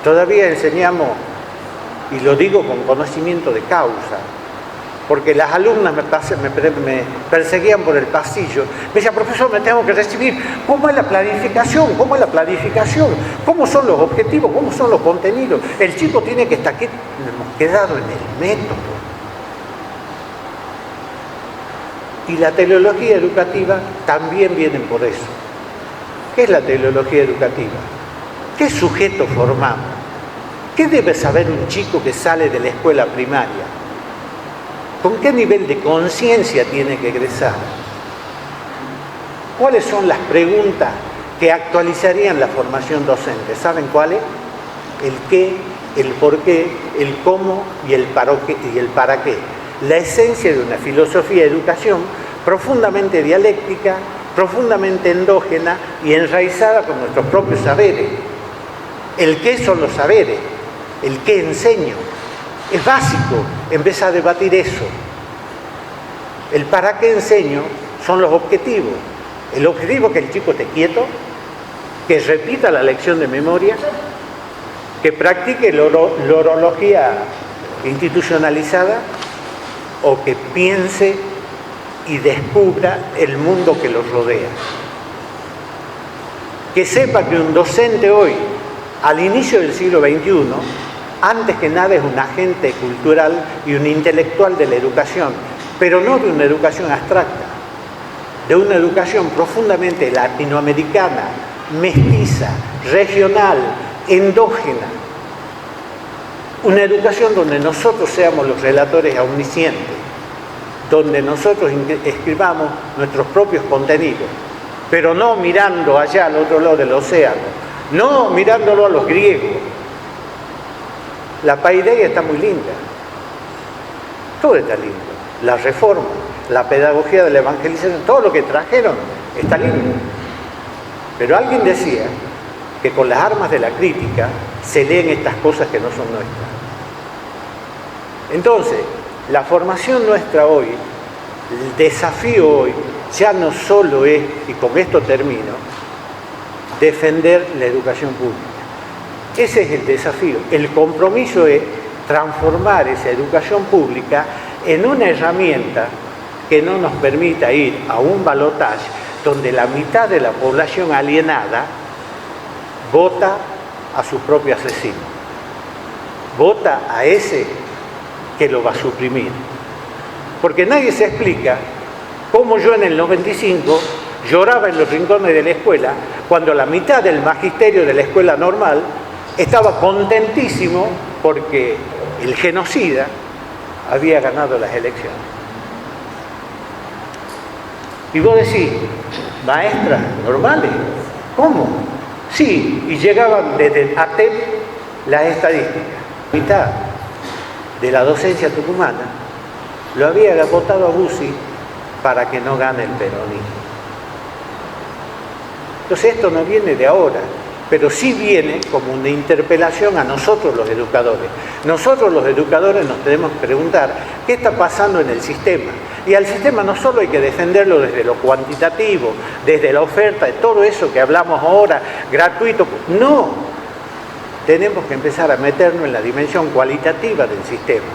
todavía enseñamos, y lo digo con conocimiento de causa, porque las alumnas me perseguían por el pasillo. Me decían, profesor, me tengo que recibir. ¿Cómo es la planificación? ¿Cómo es la planificación? ¿Cómo son los objetivos? ¿Cómo son los contenidos? El chico tiene que estar quieto. Nos hemos quedado en el método. Y la teleología educativa también viene por eso. ¿Qué es la teleología educativa? ¿Qué sujeto formamos? ¿Qué debe saber un chico que sale de la escuela primaria? ¿Con qué nivel de conciencia tiene que egresar? ¿Cuáles son las preguntas que actualizarían la formación docente? ¿Saben cuáles? El qué, el por qué, el cómo y el para qué. La esencia de una filosofía de educación profundamente dialéctica, profundamente endógena y enraizada con nuestros propios saberes. El qué son los saberes, el qué enseño. Es básico empezar a debatir eso. El para qué enseño son los objetivos. El objetivo es que el chico esté quieto, que repita la lección de memoria, que practique la orología institucionalizada o que piense y descubra el mundo que los rodea. Que sepa que un docente hoy, al inicio del siglo XXI, antes que nada es un agente cultural y un intelectual de la educación, pero no de una educación abstracta, de una educación profundamente latinoamericana, mestiza, regional, endógena. Una educación donde nosotros seamos los relatores omniscientes, donde nosotros escribamos nuestros propios contenidos, pero no mirando allá al otro lado del océano, no mirándolo a los griegos. La paideia está muy linda, todo está lindo, la reforma, la pedagogía de la evangelización, todo lo que trajeron está lindo. Pero alguien decía que con las armas de la crítica se leen estas cosas que no son nuestras. Entonces, la formación nuestra hoy, el desafío hoy, ya no solo es, y con esto termino, defender la educación pública. Ese es el desafío. El compromiso es transformar esa educación pública en una herramienta que no nos permita ir a un balotaje donde la mitad de la población alienada vota a su propio asesino. Vota a ese que lo va a suprimir. Porque nadie se explica cómo yo en el 95 lloraba en los rincones de la escuela cuando la mitad del magisterio de la escuela normal estaba contentísimo porque el genocida había ganado las elecciones. Y vos decís, maestras normales, ¿cómo? Sí, y llegaban desde ATEP las estadísticas. La mitad de la docencia tucumana lo había votado a Bussi para que no gane el peronismo. Entonces esto no viene de ahora, pero sí viene como una interpelación a nosotros los educadores. Nosotros los educadores nos tenemos que preguntar qué está pasando en el sistema. Y al sistema no solo hay que defenderlo desde lo cuantitativo, desde la oferta, de todo eso que hablamos ahora, gratuito, no. Tenemos que empezar a meternos en la dimensión cualitativa del sistema,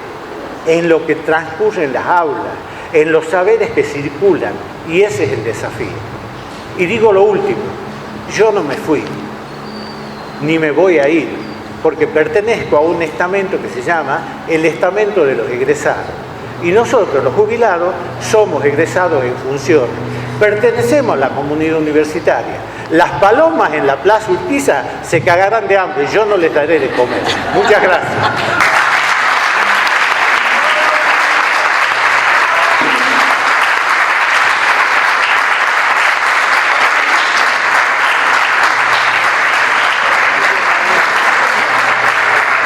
en lo que transcurre en las aulas, en los saberes que circulan, y ese es el desafío. Y digo lo último, yo no me fui, ni me voy a ir, porque pertenezco a un estamento que se llama el estamento de los egresados. Y nosotros, los jubilados, somos egresados en funciones. Pertenecemos a la comunidad universitaria. Las palomas en la Plaza Urquiza se cagarán de hambre, yo no les daré de comer. Muchas gracias.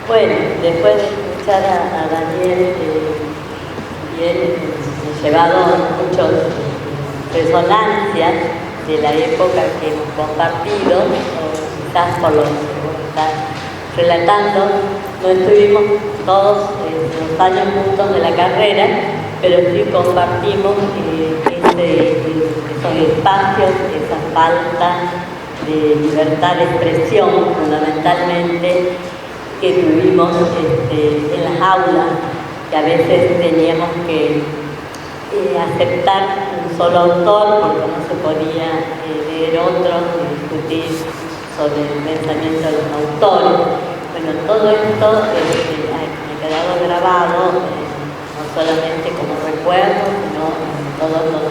Bueno, después de escuchar a Daniel, bien me llevado muchas resonancias de la época que hemos compartido, o quizás por lo que estás relatando, no estuvimos todos los años juntos de la carrera, pero sí compartimos esos espacios, esa falta de libertad de expresión, fundamentalmente, que tuvimos en las aulas, que a veces teníamos que aceptar un solo autor porque no se podía leer otro y discutir sobre el pensamiento de los autores. Bueno, todo esto ha quedado grabado, no solamente como recuerdo, sino en todos los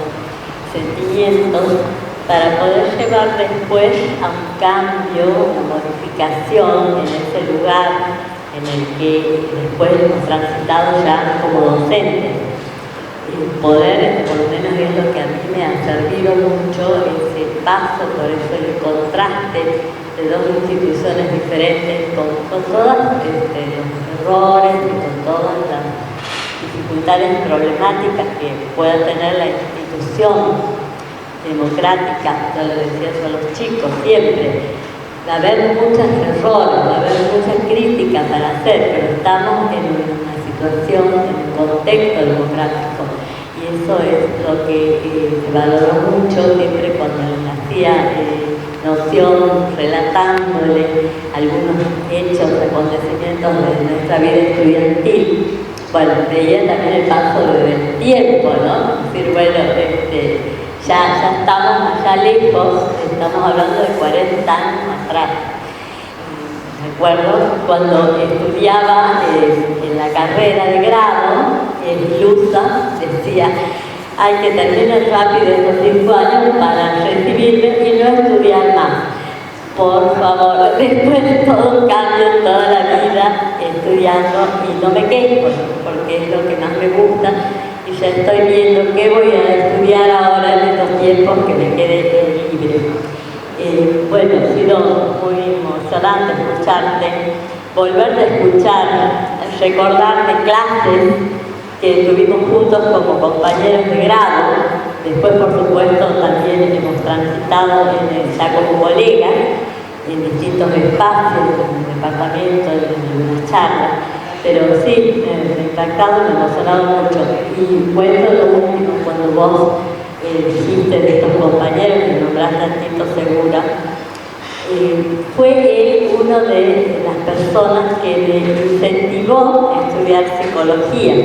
sentimientos, para poder llevar después a un cambio, una modificación en ese lugar en el que después hemos transitado ya como docentes. Poder, por lo menos es lo que a mí me ha servido mucho, ese paso, por eso el contraste de dos instituciones diferentes, con todos los errores y con todas las dificultades problemáticas que pueda tener la institución democrática. Yo le decía eso a los chicos siempre, va a haber muchos errores, va a haber muchas críticas para hacer, pero estamos en una situación, en un contexto democrático, y eso es lo que se valoró mucho siempre cuando les hacía noción, relatándole algunos hechos, acontecimientos de nuestra vida estudiantil. Bueno, veía también el paso del tiempo, ¿no? Es decir, bueno, ya estamos allá lejos, estamos hablando de 40 años atrás. Recuerdo cuando estudiaba en la carrera de grado, en Lusa, decía, hay que terminar rápido esos 5 años para recibirme y no estudiar más. Por favor, después de todo un cambio, toda la vida estudiando, y no me quejo, porque es lo que más me gusta, y ya estoy viendo qué voy a estudiar ahora en estos tiempos que me quede libre. Bueno, ha sido muy emocionante escucharte, volverte a escuchar, recordar de clases que estuvimos juntos como compañeros de grado. Después, por supuesto, también hemos transitado ya como colegas en distintos espacios, en el departamento, en una charla. Pero sí, me ha impactado, me ha emocionado mucho. Y cuento lo último, cuando vos dijiste de estos compañeros que nombraste a Tito Segura, fue él uno de las personas que me incentivó a estudiar psicología,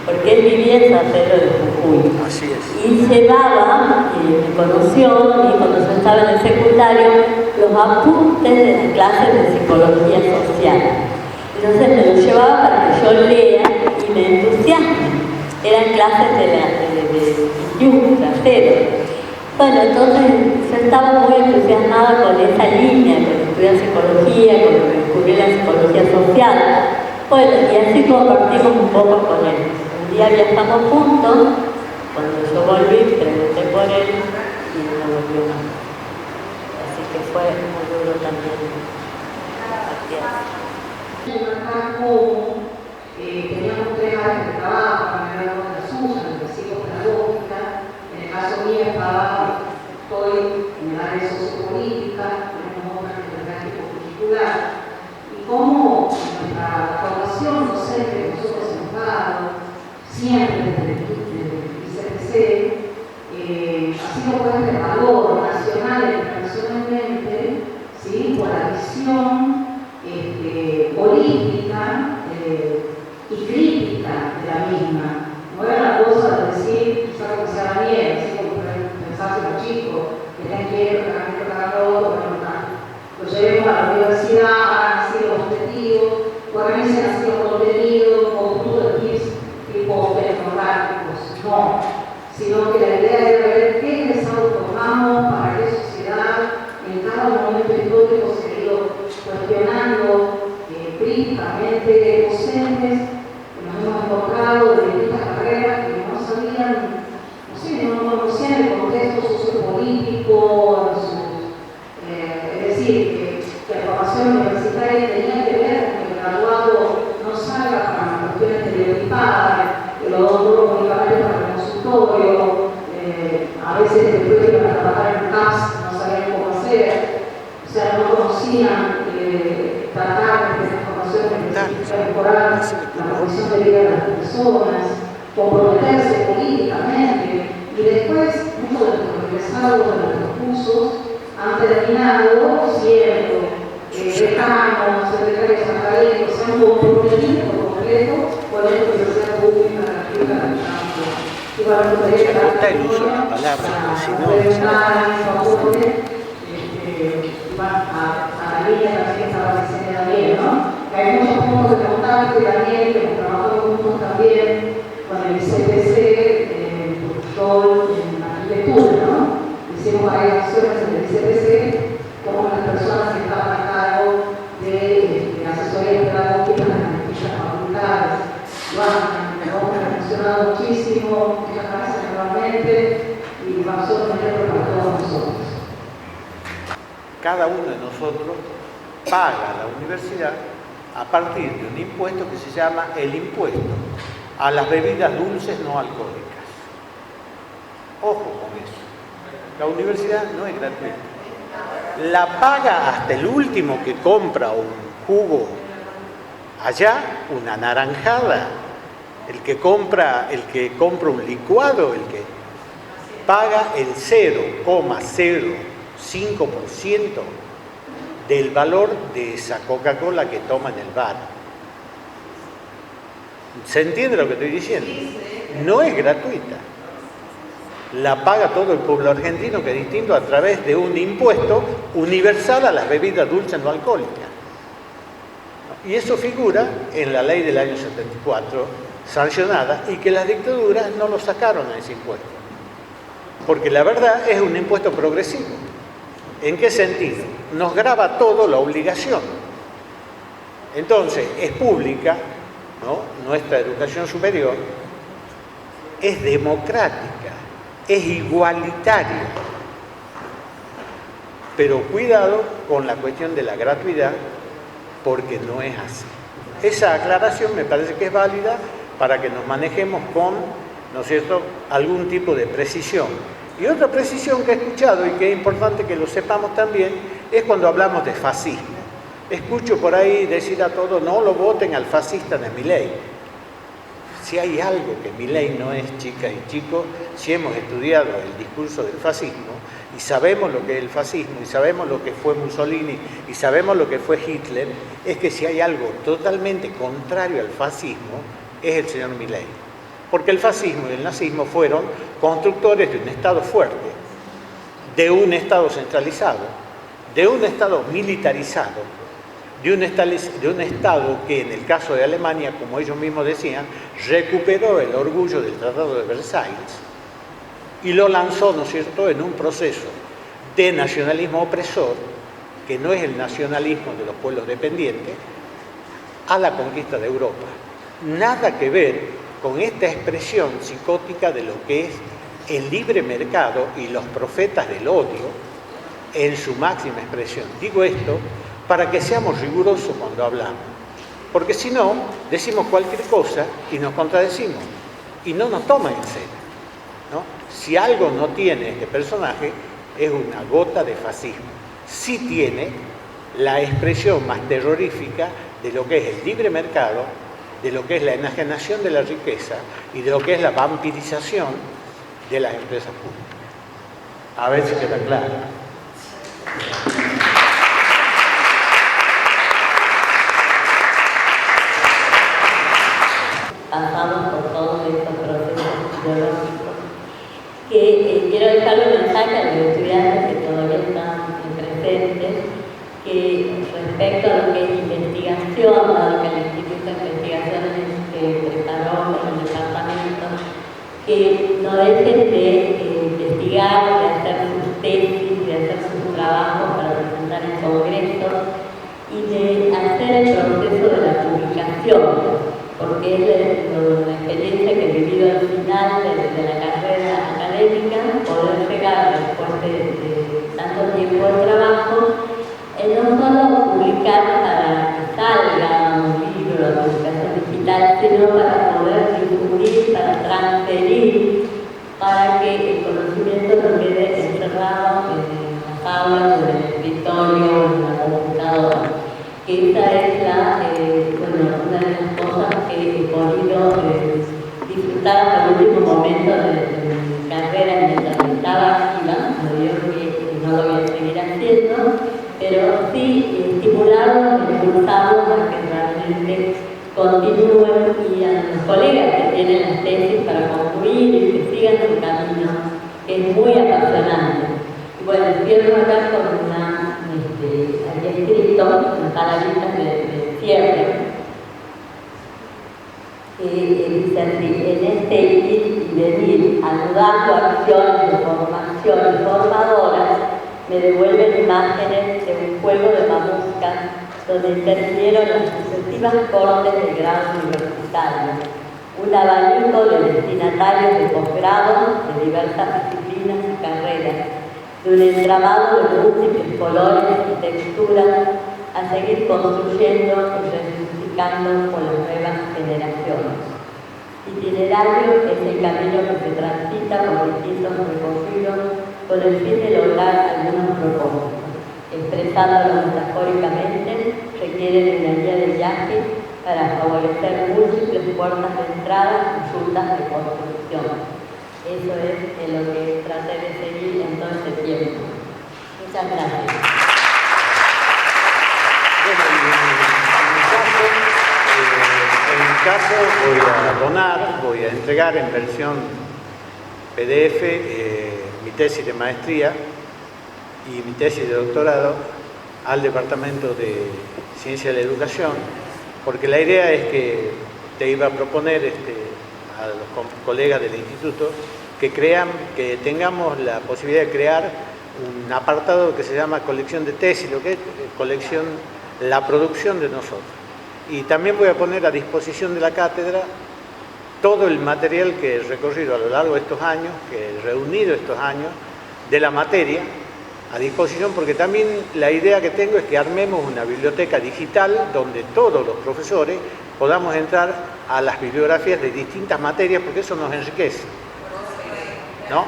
porque él vivía en San Pedro de Jujuy. Así es. Y llevaba, me conoció, y cuando yo estaba en el secundario, los apuntes de las clases de psicología social. Entonces me los llevaba para que yo lea y me entusiasme. Eran clases de trasero. Bueno, entonces yo estaba muy entusiasmada con esa línea, con estudiar psicología, con descubrir la psicología social. Bueno, y así compartimos un poco con él. Un día viajamos juntos, cuando yo volví, pregunté por él y no volvió más. Así que fue muy duro también. Teníamos 3 áreas de trabajo, me había dado la suya, en el psicopedagógica. En el caso mío estoy en el área sociopolítica, tenemos otra que tendrá que siempre desde el ICPC, ha sido puesta en valor nacional e internacionalmente, ¿sí?, por la visión política y crítica de la misma. No era la cosa de decir, quizás como se haga bien, así como pensarse los chicos, que tienen que ir a lo llevemos a la universidad, hagan así los objetivos, organicen así los contenidos, conjuntos de tips tipo tecnológicos. No, sino que la idea es ver qué egresados formamos, para qué sociedad, en cada momento histórico se ha ido cuestionando críticamente docentes que nos hemos encontrado de distintas carreras que no sabían, no conocían el contexto sociopolítico, es decir, que la formación universitaria tenía que ver con que el graduado no salga para cuestiones estereotipadas, que los odontólogos únicamente para el consultorio, a veces después de para trabajar en CAPS no sabían cómo hacer, o sea, no conocían tratar de formación específica, mejorar la condición de vida de las personas, comprometerse políticamente, y después muchos de los egresados de nuestros cursos han terminado siendo decanos, secretarios académicos, se han comprometido por completo con la universidad pública gratuita del campo. Y bueno, me gustaría que gusta el uso de la palabra, si no, a la línea también estaba diciendo Daniel, ¿no? Que hay muchos puntos de contacto, y Daniel, que hemos trabajado juntos también con el ICPC, en arquitectura, ¿no? Hicimos varias acciones en el ICPC, como las personas que estaban a cargo de asesoría pedagógica en las distintas facultades. Bueno, hemos funcionado muchísimo, muchas gracias nuevamente, y vamos a tenerlo para todos nosotros. Cada uno de nosotros paga a la universidad a partir de un impuesto que se llama el impuesto a las bebidas dulces no alcohólicas. Ojo con eso. La universidad no es gratuita. La paga hasta el último que compra un jugo allá, una naranjada, el que compra un licuado, el que paga el 0,05% del valor de esa Coca-Cola que toma en el bar. ¿Se entiende lo que estoy diciendo? No es gratuita. La paga todo el pueblo argentino, que es distinto, a través de un impuesto universal a las bebidas dulces no alcohólicas. Y eso figura en la ley del año 74, sancionada, y que las dictaduras no lo sacaron a ese impuesto. Porque la verdad es un impuesto progresivo. ¿En qué sentido? Nos grava todo la obligación. Entonces, es pública, ¿no? Nuestra educación superior es democrática, es igualitaria. Pero cuidado con la cuestión de la gratuidad, porque no es así. Esa aclaración me parece que es válida para que nos manejemos con, ¿no es cierto?, algún tipo de precisión. Y otra precisión que he escuchado y que es importante que lo sepamos también es cuando hablamos de fascismo. Escucho por ahí decir a todos, no lo voten al fascista de Milei. Si hay algo que Milei no es, chicas y chicos, si hemos estudiado el discurso del fascismo y sabemos lo que es el fascismo y sabemos lo que fue Mussolini y sabemos lo que fue Hitler, es que si hay algo totalmente contrario al fascismo es el señor Milei. Porque el fascismo y el nazismo fueron constructores de un Estado fuerte, de un Estado centralizado, de un Estado militarizado, de un Estado que en el caso de Alemania, como ellos mismos decían, recuperó el orgullo del Tratado de Versalles y lo lanzó, ¿no es cierto?, en un proceso de nacionalismo opresor, que no es el nacionalismo de los pueblos dependientes, a la conquista de Europa. Nada que ver con esta expresión psicótica de lo que es el libre mercado y los profetas del odio en su máxima expresión. Digo esto para que seamos rigurosos cuando hablamos, porque si no, decimos cualquier cosa y nos contradecimos y no nos toman en serio, ¿no? Si algo no tiene este personaje es una gota de fascismo. Sí tiene la expresión más terrorífica de lo que es el libre mercado de lo que es la enajenación de la riqueza y de lo que es la vampirización de las empresas públicas. A ver si queda claro. Pasamos por todos estos procesos ideológicos que quiero dejarle un mensaje a los estudiantes que todavía están presentes, que respecto a lo que es investigación, a lo que el Instituto de Investigaciones preparó con el departamento, que no dejen de investigar, de hacer sus tesis, de hacer sus trabajos para presentar en congresos y de hacer el proceso de la publicación, porque es la experiencia que he vivido al final de la carrera académica, poder llegar después de tanto tiempo de trabajo, no solo publicar para que salga un libro de publicación digital, sino para poder difundir, para transferir, para que el conocimiento no quede encerrado en las aulas, en el escritorio, en la computadora. Esa es una de las cosas que he podido disfrutar hasta el último momento de mi carrera mientras estaba activa. No lo voy a seguir haciendo, pero sí estimularlos, impulsarlos a que realmente continúen, y a los colegas que tienen las tesis para concluir y que sigan su camino, que es muy apasionante. Y bueno, cierro acá con había escrito unas palabritas de cierre, dice así: en este ir y venir, anudando acciones de formación y formadoras, me devuelven imágenes de un juego de mamuscas donde intervinieron las sucesivas cortes de grado universitario, un abanico de destinatarios de posgrado de diversas disciplinas y carreras, de un entramado de múltiples colores y texturas a seguir construyendo y resignificando con las nuevas generaciones. Itinerario es el camino que se transita por distintos recorridos con el fin de lograr algunos propósitos. Expresándolo metafóricamente, requiere una guía de viaje para favorecer múltiples puertas de entrada y rutas de construcción. Eso es en lo que traté de seguir en todo este tiempo. Muchas gracias. En mi caso voy a donar, voy a entregar en versión PDF mi tesis de maestría y mi tesis de doctorado al Departamento de Ciencia de la Educación, porque la idea es que te iba a proponer a los colegas del instituto que tengamos la posibilidad de crear un apartado que se llama colección de tesis, lo que es la producción de nosotros. Y también voy a poner a disposición de la cátedra todo el material que he recorrido a lo largo de estos años, que he reunido estos años, de la materia, a disposición, porque también la idea que tengo es que armemos una biblioteca digital donde todos los profesores podamos entrar a las bibliografías de distintas materias, porque eso nos enriquece, ¿no?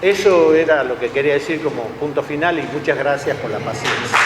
Eso era lo que quería decir como punto final, y muchas gracias por la paciencia.